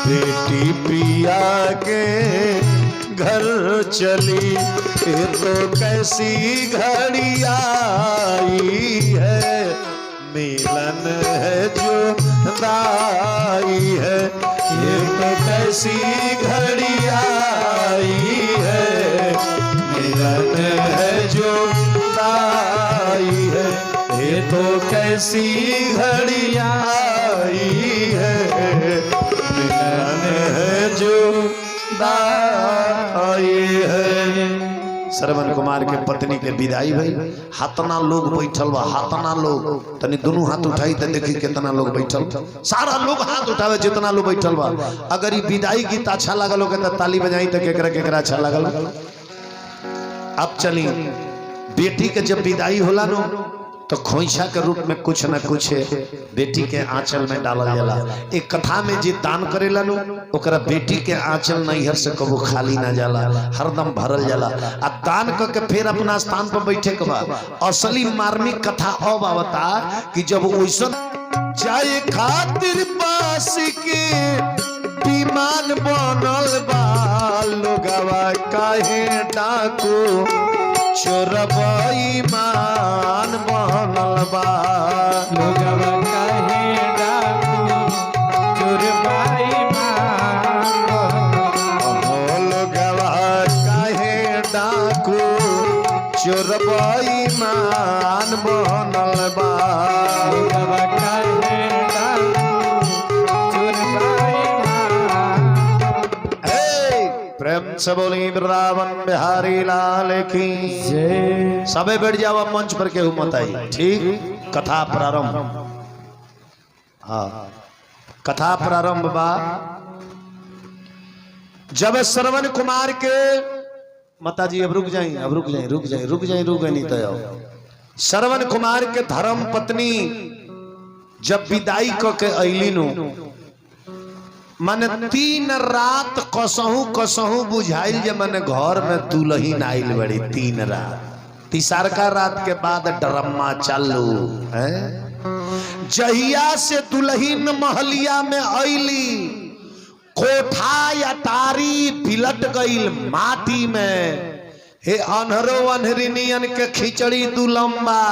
बेटी पिया के घर चली। ये तो कैसी घड़ी आई है, मिलन है जो दाई है। ये तो कैसी घड़ी आई है, मिलन है जो दाई है। ये तो कैसी घड़ी आई है, मिलन है जो दाई है। श्रवण कुमार के पत्नी के विदाई भई, हाथना लोग बैठल बा, हाथना लोग, तनी दोनों हाथ उठाई तो देखी कितना लोग बैठल, सारा लोग हाथ उठावे जितना लोग बैठल बा। अगर ये विदाई गीत अच्छा लगल हो तो ताली बजाई तो केकरा केकरा अच्छा लगल। अब चली बेटी के जब विदाई होला नो तो खोइछा के रूप में कुछ न कुछ बेटी के आंचल में डालल जाला। एक कथा में जे दान करेला नु ओकरा बेटी के आंचल नैहर से कबो खाली ना जाला, हरदम भरल जाला। आ दान करके फिर अपना स्थान पर बैठे के बाद असली मार्मिक कथा अब आवता कि जब ओइसन जाए खातिर पास के विमान बनल बा, लोगवा काहे डाको चोरबा ईमान बनल बा, लोगवा काहे डाकू चोरबा ईमान लोगवा काहे डाको चोरबा ईमान बनल बा, लोगवा काहे डाकू चोरबा ईमान। प्रेम से बोली वृंदावन बिहारी लाल की जय। सबे बैठ जाओ मंच पर केहू मत आई। ठीक, कथा प्रारंभ। हाँ, कथा प्रारंभ बा। जब श्रवण कुमार के माता जी अब रुक जाए, अब रुक जाए, रुक जाए, रुक जाए, रुक नहीं तो श्रवण कुमार के धर्म पत्नी जब विदाई क के अली नु मन 3 रात कसहू कसहू बुझाइल जे मन घर में दुल्हन आइल बड़ी। 3 रात, तीसरका रात के बाद ड्रामा चालू है। जहिया से दुल्हन महलिया में अइली कोठा अटारी बिलट गईल माटी में। हे अनहरो अनहरिनियन के खिचड़ी दुलम्बा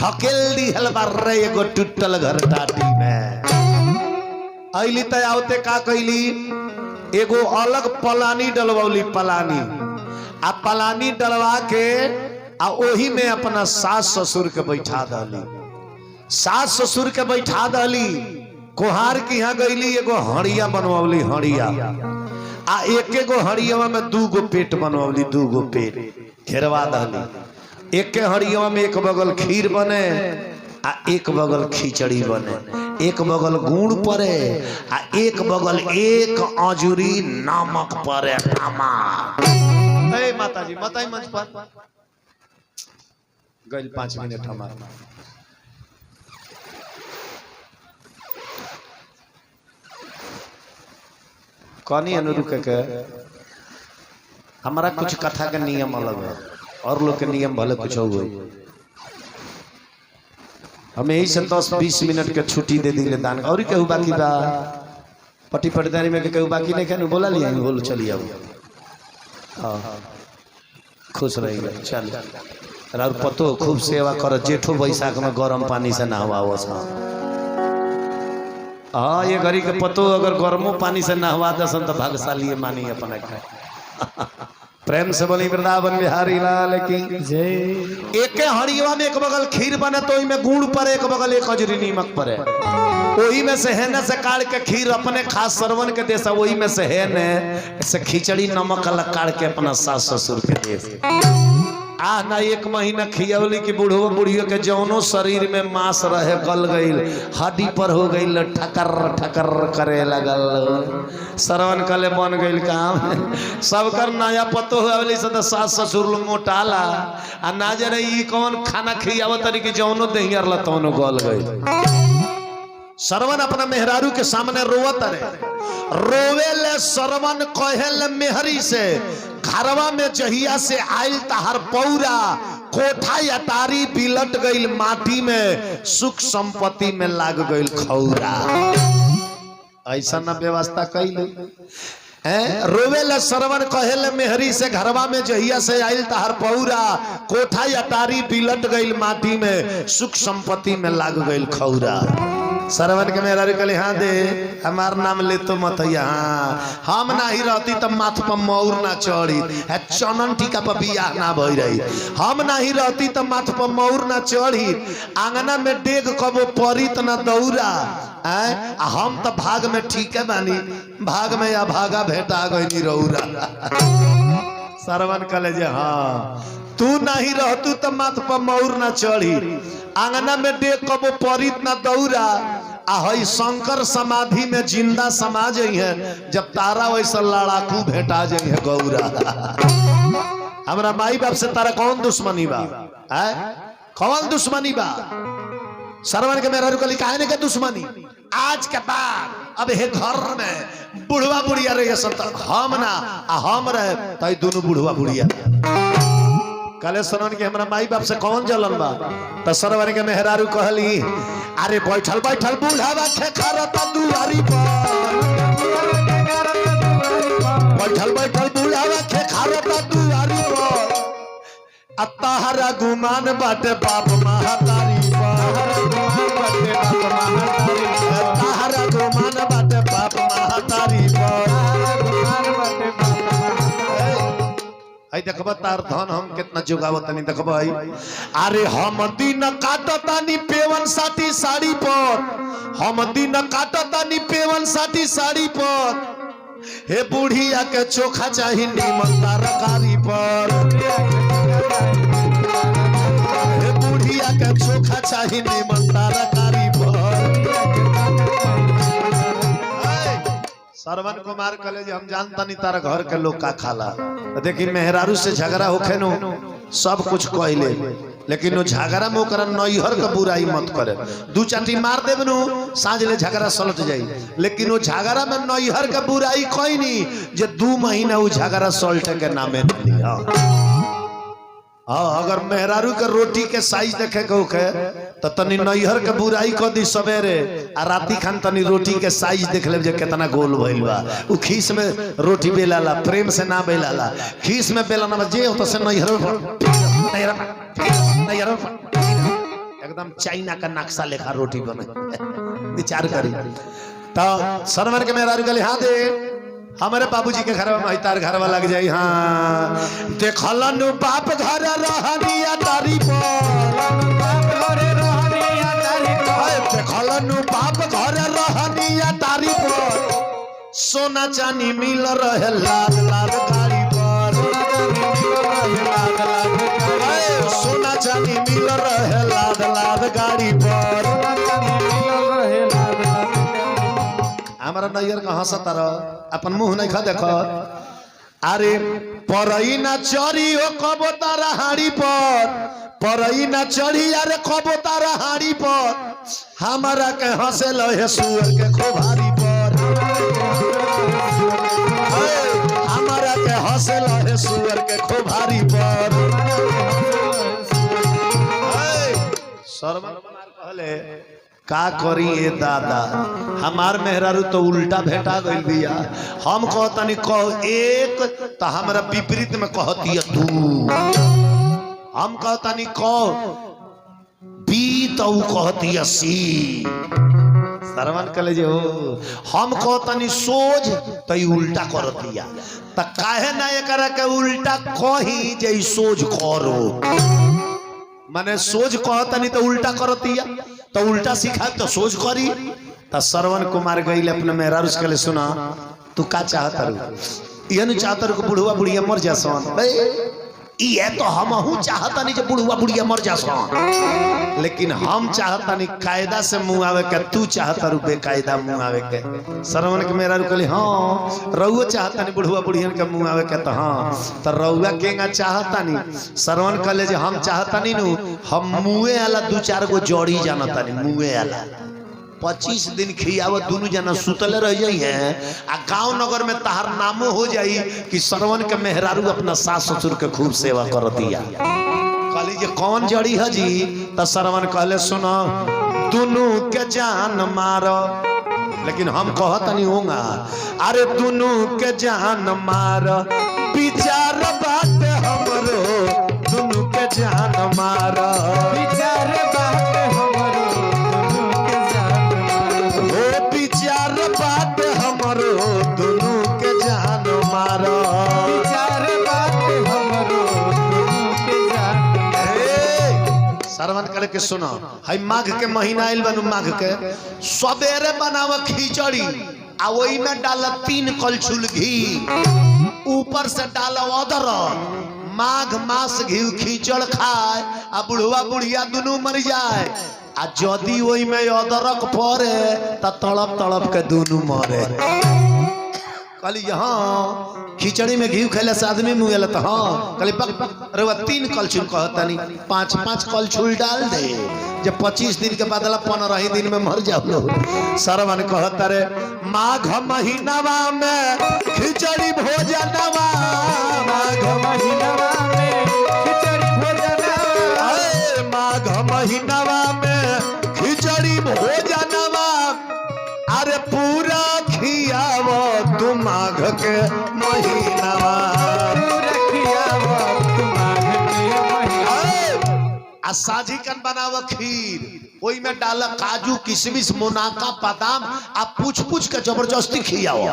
ढकेल दिहल बारे एगो टूटल घर टाटी में। अली तयावते का कैली एगो अलग पलानी डलवौली, पलानी आ पलानी डलवा के आ ओही में अपना सास ससुर के बैठा दली। सास ससुर के बैठा दली, कोहार के यहाँ गईली एगो हड़िया बनवली, हड़िया आ एक एगो हड़िया में 2 गो पेट बनवली, 2 गो पेट घेरवा दली। एक हड़िया में एक बगल खीर बने आ एक बगल खिचड़ी बने, एक बगल गुड़ पड़े आ एक बगल एक अजूरी नमक पड़े। माता जी बताई मंच पर गई 5 मिनट हमारा। कौनी अनुरूप के हमारा कुछ कथा का नियम अलग है और लोग के नियम भले कुछ हो गई। हमें यही से 10-20 मिनट के छुट्टी दे दी दान। और कहू बाकी बा पट्टी पटदारी में कहू बाकी नहीं कहू बोला लिया बोलो चलिए अब। हाँ, खुश रहिए। चल और पतो खूब सेवा कर। जेठो बैसाख में गर्म पानी से नहवाओ। हाँ, ये घड़ी के पतो अगर गर्मो पानी से नहवा दसन तो भाग्यशाली मानी अपना। प्रेम से बोली वृंदावन बिहारी लाल की जय। एक हड़िया में एक बगल खीर बने तो में गुड़ पर, एक बगल एक अजरी नीमक पर। वही में से है न से काट के खीर अपने खास श्रवण के देश, वही में से है न से खिचड़ी नमक अलग काट के अपना सास ससुर के देश। आ ना 1 महीना खियौली की बूढ़ो बुढ़ियों के जौनो शरीर में मांस रहे गल गईल, हड्डी पर हो गईल, ठकर ठकर करे लगल। श्रवण कले बन गईल काम। सबकर नया पतो होली से सास ससुर लोग मोटाला आ ना जाने ई कौन खाना खियाव तरी की जौनो दहियर ला तौनो गल गईल। श्रवण अपना मेहरारू के सामने रोवत रहे। रोवेले श्रवण कहेले मेहरी से घरवा में जहिया से आइल तहर पौरा कोठा अटारी बिलट गईल माटी में, सुख संपत्ति में लाग गईल खौरा। ऐसा न व्यवस्था कैले। रोवेले श्रवण कहेले मेहरी से घरवा में जहिया से आइल तहर पौरा कोठा अटारी बिलट गईल माटी में, सुख संपत्ति में लाग गईल खौरा। श्रवण के मेहरारू कहले हाँ दे हमार नाम ले तो मत यहाँ, हम नहीं रहती तब माथ पर मौर ना चढ़ी है, चनन टीका पर बियाह ना भई रही। हम नहीं रहती तब माथ पर मौर ना चढ़ी, आंगना में डेग कबो परी त ना दौरा। हम तो भाग में ठीक है बानी, भाग में या भागा भेटा गई रौरा। श्रवण कहले जे हाँ तू नहीं रहतू तो माथ पर मौर ना चढ़ी, आंगना में डेग कबो परीत ना दौरा। आ हई शंकर समाधि में जिंदा समा जाई है, जब तारा वैसा लड़ाकू भेटा जाई है गौरा। हमरा माई बाप से तारा कौन दुश्मनी बा? कौन दुश्मनी बा सरवन के मेहरारू कली काहे ने के दुश्मनी आज के बाद अब हे घर में बुढ़वा बुढ़िया रहे सब हम ना हम रहे तई दोनों बुढ़वा बुढ़िया कले सरवन के हमरा माई बाप से कौन जलन बा त सरवन के मेहरारू कहली अरे बैठल बैठल बुढ़ावा खे खरता दुआरी पर बैठल बैठल बुढ़ावा खे खरता दुआरी पर अताहरा गुमान बाटे बाप महतारी ताहरा गुमान बाटे बाप महतारी आई देखब तार धन हम कितना जुगावत नहीं देखब आई अरे हम दिन काटतानी पेवन साथी साड़ी पर हम दिन काटतानी पेवन साथी साड़ी पर हे बुढ़िया के चोखा चाही नीमन तरकारी पर हे बुढ़िया के चोखा चाही नीमन तरकारी पर सरवन कुमार कॉलेज हम जानता नहीं तारा घर के लोग का खाला देखी मेहरारू से झगड़ा होखे नो सब कुछ कहले लेकिन वो झगड़ा में ओकरा नैहर का बुराई मत करे दू चाटी मार देब नु साँझ ले झगड़ा सलट जाई लेकिन वो झगड़ा में नैहर का बुराई कोई नहीं जे 2 महीना वो झगड़ा सलटे के नामे न लिया हाँ अगर मेहरारू के रोटी के साइज देखे के तो तनी नैहर के बुराई कर दी सवेरे आ राती खान तनी रोटी के साइज देख ले कितना गोल भइल बा उ खीस में रोटी बेलाला प्रेम से ना बेलाला खीस में बेलाना जे होता से नैहर एकदम चाइना का नक्शा लेखा रोटी बने विचार करी तो सरवर के मेहरारू गली हाँ दे हमारे बाबूजी के घर में तार घर में लग जाई हाँ देखलन बाप घर रहनिया तारी देखलन बाप घर रहनिया तारी पर सोना चांदी मिल रहे लाल लाल गाड़ी पर सोना चांदी मिल रहे लाल लाल गाड़ी पर हमारा नैयर का हंसता रह अपन मुंह नहीं खा देखो अरे परई ना चढ़ी हो कबो तारा हाड़ी पर परई ना चढ़ी अरे कबो तारा हाड़ी पर हमारा के हंसे लहे सुअर के खोभारी पर हमारा के हंसे लहे सुअर के खोभारी पर सरवन कुमार कहले का करी ए दादा हमार मेहरारू तो उल्टा भेटा गइल बिया हम कहतनी कह एक तो हमरा विपरीत में कहती तू हम कहतनी कह बी तो कहती सी सरवन कले जो हम कहतनी सोच तो उल्टा करतिया त काहे ना एकरा के उल्टा कही जे सोच करो माने सोच कहतनी तो उल्टा करतिया तो उल्टा सिखा तो सोच करी तो सरवन कुमार गई अपने मेहरारू के लिए सुना तू का चाहता रू ये नहीं चाहता रू बुढ़वा बुढ़िया मर जा ये तो हम चाहता नहीं जब बुढ़वा बुढ़िया मर जा लेकिन हम चाहता नहीं कायदा से मुँह आवे के तू चाहता रू बेकायदा मुँह आवे के सरवन के मेहरारू कहली हाँ रउआ चाहता नहीं बुढ़वा बुढ़िया के मुँह आवे के तो हाँ तो रउआ केगा चाहता नहीं सरवन कहले जे हम चाहता नहीं नु हम मुँहे आला 2-4 गो जोड़ी जानता नहीं मुँहे आला 25 दिन खियाव दोनों जना सुतले रह जाई है आ गांव नगर में तहार नामो हो जाई कि सरवन के मेहरारू अपना सास ससुर के खूब सेवा कर दिया कहली जे कौन जड़ी है जी तो सरवन कहले सुनो दोनों के जान मारो लेकिन हम कहत नहीं होगा अरे दोनों के जान मारो विचार बात हमरो दोनों के जान मारो विचार बात हमरो बात हमरो दोनों के जान मारो विचार बात हमरो दोनों के जान सरवन करे के सुनो हाय माघ के महीना आइल बनू माघ के सवेरे बनाव खिचड़ी आ ओई में डाल 3 कलछुल घी ऊपर से डाल अदरक माघ मास घी खिचड़ खाए आ बुढ़वा बुढ़िया दोनों मर जाए आ जदी ओई में अदरक पड़े त तड़प तड़प के दोनों मरे कहली हाँ खिचड़ी में घी खेले से आदमी मुँह तो हाँ कहली अरे 3 कलछुल कहता नहीं 5-5 कलछुल डाल दे जब 25 दिन के बदला 15 दिन में मर जाओ सरवन कहता रे माघ महीनावा में खिचड़ी भोजनवा माघ महीनावा में खिचड़ी भोजनवा माघ महीनावा में खिचड़ी भोजनवा अरे पूरा खियाव तू माघ के महीनावा पूरा खियाव तू माघ के महीनावा आ साझी कन बनाव खीर ओई में डाला काजू किशमिश मुनाका बादाम आ पूछ पूछ के जबरदस्ती खियाओ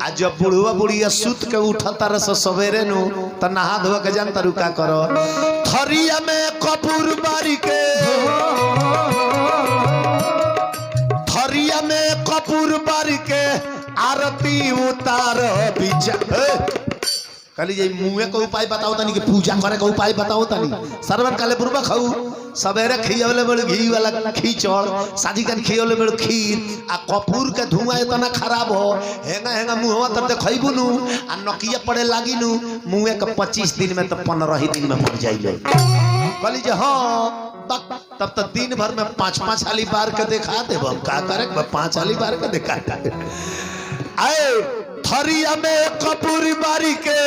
आ जब बुढ़वा बुढ़िया सुत के उठता रस सवेरे नु त नहा धो के जान तरुका करो थरिया में कपूर बारी के थरिया में कपूर बारी के आरती उतार कली जे मुँह को उपाय बताओ तनी कि पूजा करे का उपाय बताओ तनी सरवन काले पूर्वा खाऊ सवेरे खियावले बड़ घी वाला खिचड़ साजी कन खियावले बड़ खीर आ कपूर के धुआं इतना खराब हो हेंगा हेंगा मुंहवा तब ते खइबू नु आ नकिया पड़े लागी नु मुँह के 25 दिन में तो 15 दिन में मर जाइले कली जे हां तब तो दिन भर में 5-5 हाली बार के दिखा देब का करे 5 हाली बार के दिखा आए थरिया में कपूर बारी के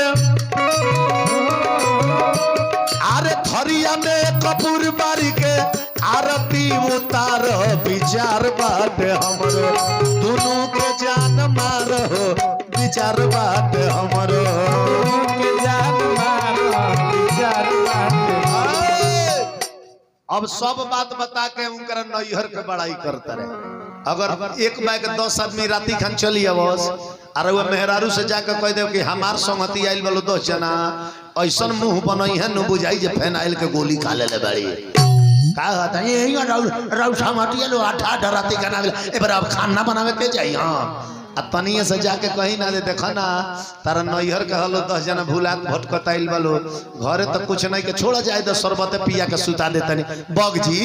अरे थरिया में कपूर बारी के आरती उतार विचार बाट हमरो दोनों के जान मारो विचार बाट हमरो के जान मारो विचार बाट अब सब बात बता के उनकर नैहर के बड़ाई करता रहे अगर एक बैग 10 आदमी राती खान चली आवस अरे वो मेहरारू से जाकर कह दे कि हमार संगति आइल बोलो 10 जना ऐसा मुंह बनई है न बुझाई जे फेनाइल के गोली खा ले बड़ी का होता है ये राउ संगति लो 8 राती खाना ए बार अब खाना बनावे के चाहिए हां आ तनिए से जाके कहीं ना दे देखा ना तारा नैहर के हलो 10 जना भूलात भटकताइल वालो घरे तो कुछ नहीं के छोड़ा जाए तो शरबत पिया के सुता देतनी बग जी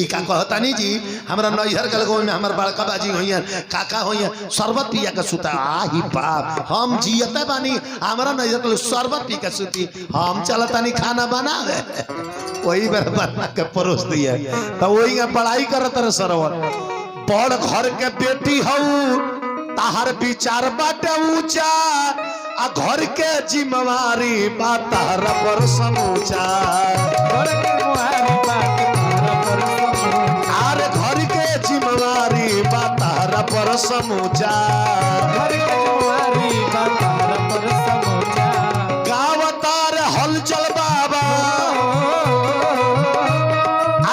ई का कहतानी जी हमरा नैहर के लगो में हमर बड़का बाजी होइया काका होइया शरबत पिया के सुता आही बाप हम जियते बानी हमरा नैहर के शरबत पी के सुती हम चलतानी खाना बनावे वही बार बना के परोस दिया तो वही पढ़ाई करत रहे सरवर बड़ घर के बेटी हऊ ताहर विचार बाटे ऊंचा आ घर के जिम्मेवारी बा ताहर पर समूचा घर के मुहारी बात तारा पर समूचा आरे घर के जिम्मेवारी बा ताहर पर समूचा घर के मुहारी बात तारा पर समूचा गाँव तार हलचल बाबा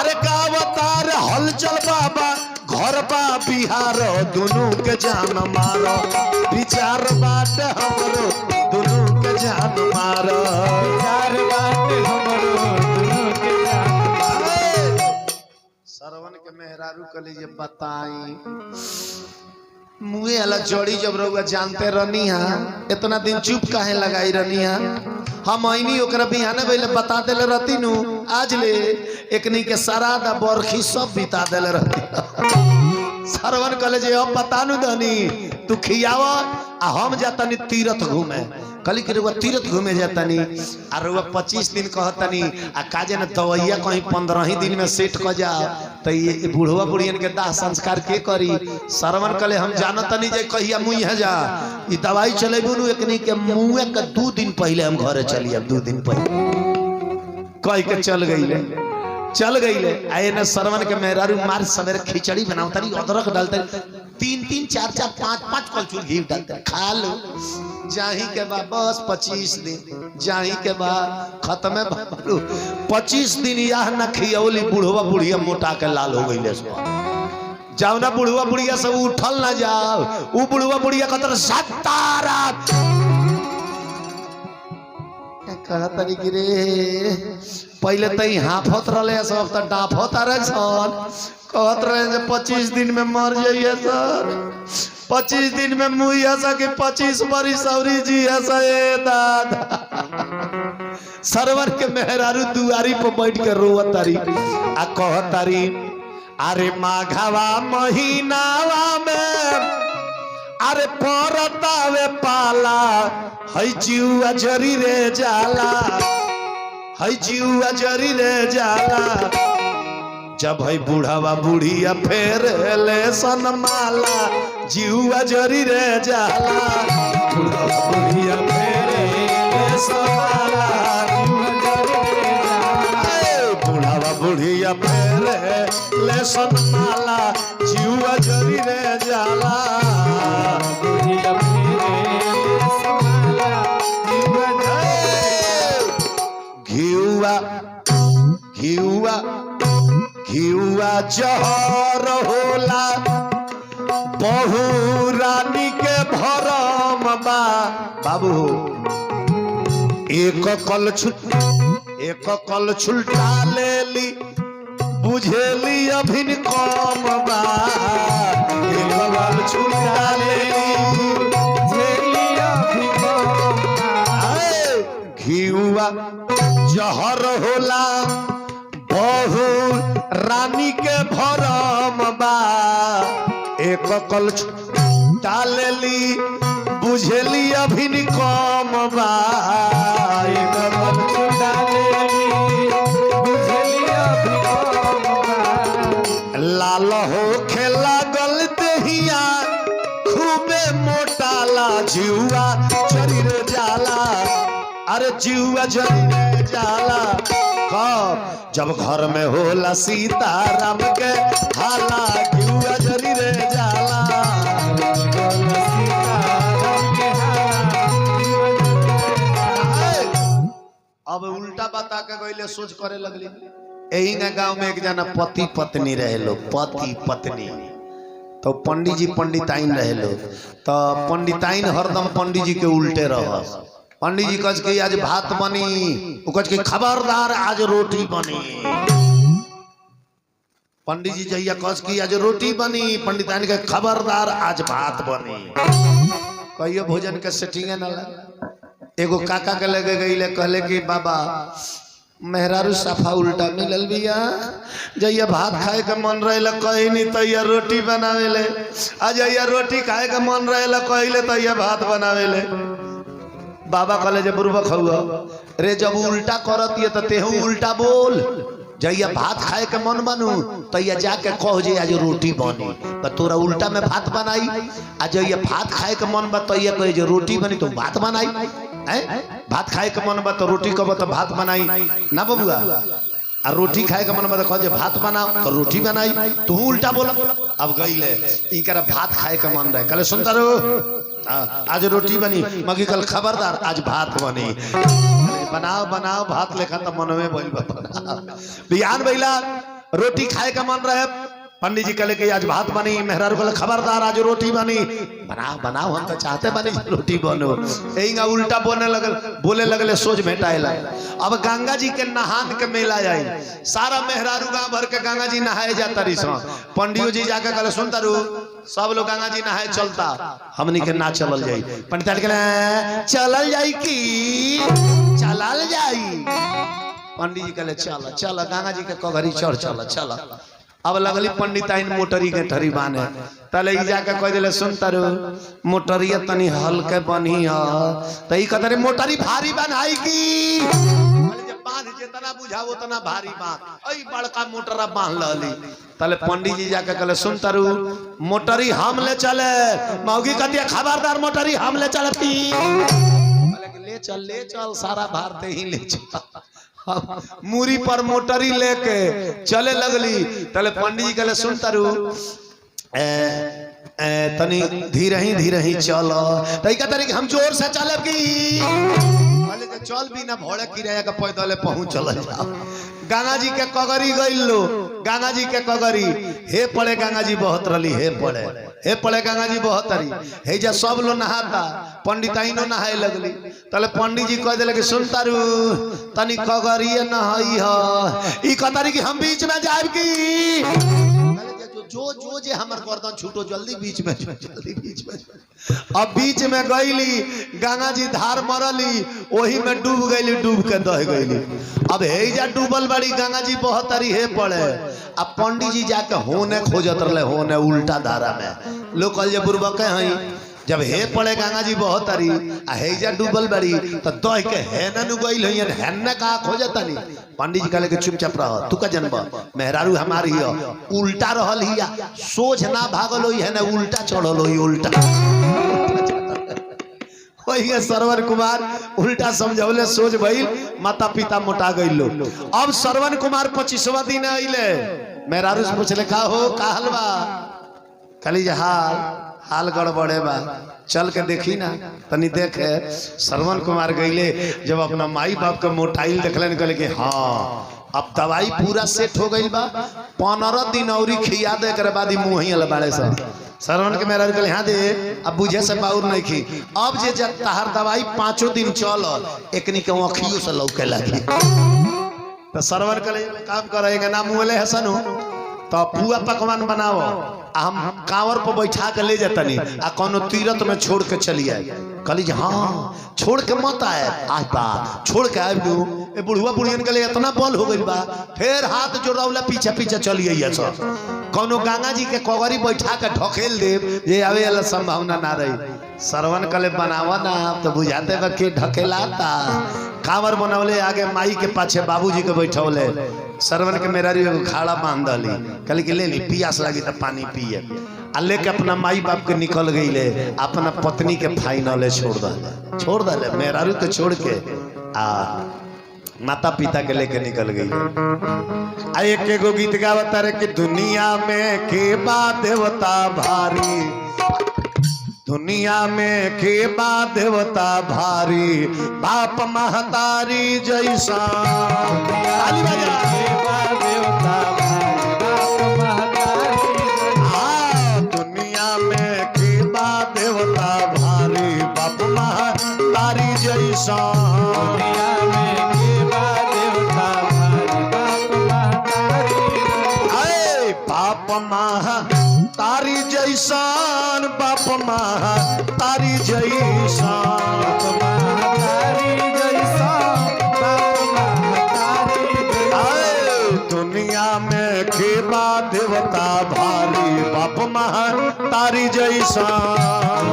अरे गाँव तार हलचल बाबा घर बा बिहार दोनों के जान मारो विचार बाट हमरो दोनों के जान मारो विचार बात हमरो दोनों के जान मारो सरवन के मेहरारू कली जे बताई मुए वाला जोड़ी जब रहुआ जानते रहनी हा इतना दिन चुप काहे लगाई रहनी हा हम आईनी ओकरा बिहाने पहले बता देले रहती नु आज ले एकनी के सरादा बरखी सब बिता देले रहती सरवन कले जे अब बतानु दनी तू खियावा आ हम जातनी तीर्थ घूमे कली के रुआ तीर्थ घूमे जातनी आ रुआ 25 दिन कहतनी आ काजे न दवैया कहीं 15 ही दिन में सेट क जा त ये बूढ़वा बुढ़ियन के दाह संस्कार के करी सरवन कले हम जानतनी जे कहिया मुंह जा ई दवाई चलेबू नु एकनी के मुंह के 2 दिन पहले हम घरे चली अब 2 दिन पहले कह के चल गई आए न सरवन के मेहरारू मार सवेरे खिचड़ी बनावतरी अदरक डालते 3-3 4-4 5-5 कलछुल घी डालते खा लो जाही के बाद बस 25 दिन जाही के बाद खत्म बाबू 25 दिन यह न खियौली बुढ़वा बुढ़िया मोटा के लाल हो गई जाओ ना बुढ़वा बुढ़िया सब उठल ना जाओ वो बुढ़वा बुढ़िया कतर सतारा कहतनी कि रे पहले तो हाफत रहे सब तो डाफत रहे सन कहत रहे जे 25 दिन में मर जाइए सर 25 दिन में मुइया सा के 25 बरी सौरी जी ऐसा दादा सरवर के मेहरारू दुआरी पर बैठ के रोवत तारी आ कहत तारी अरे माघवा महीनावा में अरे परतावे पाला है जीवा जरी रे जाला है जीवा जरी रे जाला जब है बूढ़ावा बुढ़िया फेर ले सनमाला जीवा जरी रे जाला बुढ़ावा बुढ़िया फेरे ले सनमाला बुढ़ावा बुढ़िया फेर ले सनमाला जीवा जरी रे जाला बुढ़िया फेरे ले सनमाला घियुआ घियुआ घियुआ जहर होला बहु रानी के भरम बा बाबू एक कल छुलटा लेली बुझेली अभिन कम बा एक कल छुलटा लेली बुझेली अभिन कम बा घियुआ जहर होला बहु रानी के भरम बा एक कल डालेली बुझेली अभिन कम बा एक कल डालेली बुझेली अभिन कम बा लाल हो खेला गल दहिया खूबे मोटाला जीवा शरीर जाला अरे जीवा शरीर जाला कब जब घर में होला सीताराम के हाला जीवा शरीर जाला अब उल्टा बता के गईले सोच करे लगली यही ना गांव में एक जना पति पत्नी रहे लोग पति पत्नी तो पंडित जी पंडिताइन रहे लोग तो पंडिताइन हरदम पंडित जी के उल्टे रह पंडित जी कह के आज भात बनी कह के खबरदार आज रोटी बनी पंडित जी जहिया कह के आज रोटी बनी पंडिताइन के खबरदार आज भात बनी कहियो भोजन के सेटिंग ना एगो काका के लगे गई कहले कि बाबा मेहरारू सफा उल्टा मिलल बिया जइया भात खाए के मन रहे कही नहीं तैया रोटी बनावेले आ जइया रोटी खाए के मन रहे कहले तैया भात बनावेले बाबा कहले जे बुरबक हुआ रे जब उल्टा करत ये तो तेहू उल्टा बोल जइया भात खाए के मन बनू तैया जाके कह जे आज रोटी बनी तो तोरा उल्टा में भात बनाई आ जइया भात खाए के मन बा तैया कहे जे रोटी बनी तो भात बनाई भात खाए के मन बा तो रोटी कब तो भात बनाई ना बबुआ आ रोटी खाए के मन बा तो कह जे भात बनाओ तो रोटी बनाई तू उल्टा बोला अब गईले इनकरा भात खाए के मन रहे कहले सुनता रहो आज रोटी बनी मगी कल खबरदार आज भात बनी बनाओ बनाओ भात लेखा तो मन में बोल बिहान बैला रोटी खाए का मन रहे पंडित जी कहले कि आज भात बनी मेहरारू कहले खबरदार आज रोटी बनी बनाओ बनाओ हम तो चाहते बनी रोटी बनो यही उल्टा बोले लगले सोच भेटाए अब गंगा जी के नहान के मेला जाए सारा मेहरारू गांव भर के गंगा जी नहाए जाता रही पंडियो जी जाके कहले सुनता रू सब लोग गंगा जी नहाए चलता हमनी के ना चलल जाई पंडित कहले चलल जाई की चलल जाई पंडित जी कहले चल चल गंगा जी के कगरी चढ़ चल चल अब लगली पंडिताइन मोटरी के ठरी बाने तले ई जाके कह दिले सुनता रू मोटरिया तनी हल्के बनी ह त ई कतरी मोटरी भारी बनाई की बांध जितना बुझाओ उतना भारी बांध ओई बड़का मोटरा बांध लली तले पंडित जी जाके कहले सुनता रू मोटरी हम ले चले मौगी कहती खबरदार मोटरी हम ले चलती ले चल सारा भारते ही ले चल मूरी पर मोटरी लेके चले लगली तले पंडित जी कहले सुनता रू तनी धीरे ही चल तई का तरीके हम जोर से चले की कहले कि चल भी ना भोड़े किराया का पैदल पहुंच चल जाओ गंगा जी के कगरी गइल लो गंगा जी के कगरी हे पड़े गंगा जी बहुत रली हे पड़े गंगा जी बहुत रही हे जा सब लोग नहाता पंडिताइनो नहाए लगली तले पंडित जी कह दिले कि सुनता रू तनी कगरिए नहाई ह ई कतरी कि हम बीच में जाब की जो जे हमर गर्दन छूटो जल्दी बीच में अब बीच में गईली गंगा जी धार मरली वही में डूब गईली डूब के दह गईली अब हे जा डूबल बड़ी गंगा जी बहुत तरी हे पड़े अब पंडित जी जाके होने खोजत रहे होने उल्टा धारा में लोग कल जे बुरबक हई जब हे पड़े गंगा जी बहुत तारी आ हेजा डूबल बड़ी तो दह के हे न गइल हइयन हेन का खोजता नहीं। पंडित जी कहले के चुपचाप रह, तू का जन्म मेहरारू हमारी हियो, उल्टा रहल हिया, सोझ ना भागल होई है ना उल्टा चढ़ल होई, उल्टा वही श्रवण कुमार उल्टा समझौले, सोच भइल, माता पिता मोटा गइल। अब श्रवण कुमार 25वां दिन आइले, मेहरारू से पूछले का हो का हाल बा? कहली हाल गड़बड़े बा, चल के देखी ना तनी देखे। श्रवण कुमार गइले, जब अपना माई बाप के मोटाइल देखलन कहले कि हाँ अब दवाई पूरा सेट हो गई बा, 15 दिन औरी खिया दे करे बाद ही मुंह ही बाड़े सब। श्रवण के मेरा कहले हाँ दे, अब बुझे से बाउर नहीं खी, अब जे जब तहार दवाई 5 दिन चल एकनी के आँखियों से लौके लगी। तो श्रवण कहले काम करेगा ना मुँह ले हसनो तो पुआ पकवान बनाओ, हम कांवर पर बैठा के ले जातनी आ कोनो तीरथ में छोड़ के चली आए। कहली हाँ छोड़ के मत आए, आज बा छोड़ के आए दू। ए बुढ़वा बुढ़ियन के लिए इतना बल हो गई बा, फिर हाथ जोड़ौला पीछे पीछे चली आई सब। कोनो गंगा जी के कोगरी बैठा के ढकेल दे जे आवे वाला संभावना ना रही। श्रवण कले बनावा ना तो बुझाते बा के ढकेलाता। कांवर बनवले आगे माई के पाछे बाबूजी के बैठौले। श्रवण के मेरा खाड़ा बांध दली, कहली कि ले ली पियास लगी तो पानी पिए आ लेके अपना माई बाप के निकल गई ले, अपना पत्नी के फाइनल छोड़ दले मेहरारू के छोड़ के आ माता पिता के लेके निकल गई। आ एक एगो गीत गावता रे कि दुनिया में के बा देवता भारी, दुनिया में के बा देवता भारी, बाप महतारी जैसा। ताली बजा। देवता दुनिया में के बा देवता भारी, बाप महतारी जैसा। बाप महतारी जैसान, बाप महतारी जैसान, दुनिया में खेबा देवता भारी, बाप महतारी जैसान।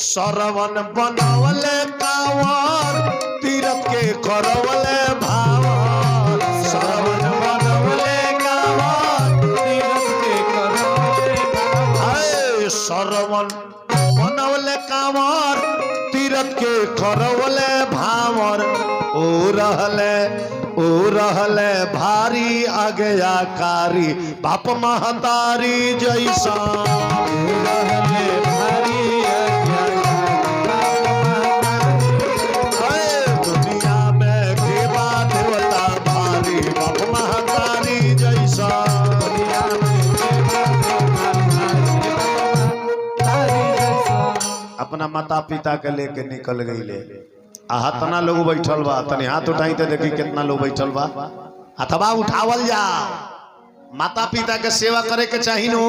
श्रवण बनवले कांवर, तीरथ के करवले भावर। श्रवण बनवले कांवर, तीरथ के करवले भावर। श्रवण बनवले कांवर, तीरथ के करवले भावर। ओ रहले भारी आज्ञाकारी, बाप महतारी जैसा। रहले भारी अपना माता पिता के लेके निकल गई ले। तना लोग बैठल बा, तनी हाथ उठाई तो देखी कितना लोग बैठल बा। हथवा उठावल जा, माता पिता के सेवा करे के चाहिए नु,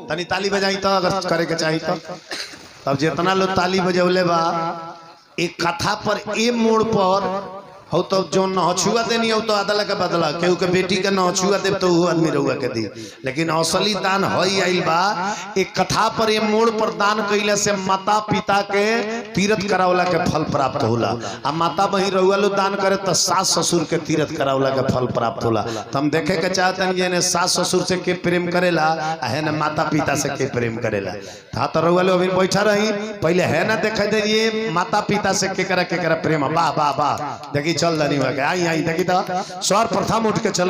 तनी ताली बजाई तो अगर करे के चाहिए तो। तब जितना लोग ताली बजौले बा, एक कथा पर ए मोड़ पर हो तो जो नहछुआ देनी हो तो अदला के बदला केहू के बेटी के नहछुआ देव तो वो आदमी रहुआ के दी, लेकिन असली दान हई आइल बा। एक कथा पर ये मोड़ पर दान कइले से माता पिता के तीरथ करावला के फल प्राप्त होला। आ माता बही रहुआ लो दान करे तो सास ससुर के तीरथ करावला के फल प्राप्त होला। तो हम देखे के चाहते हैं जे सास ससुर से के प्रेम करेला है ना माता पिता से के प्रेम करेला। हाँ तो रहुआ लो अभी बैठा रही, पहले है ना देखे दे ये माता पिता से के करा प्रेम। वाह वाह वाह, देखी चल दनी आई देखी तो सर्वप्रथम उठ के चल।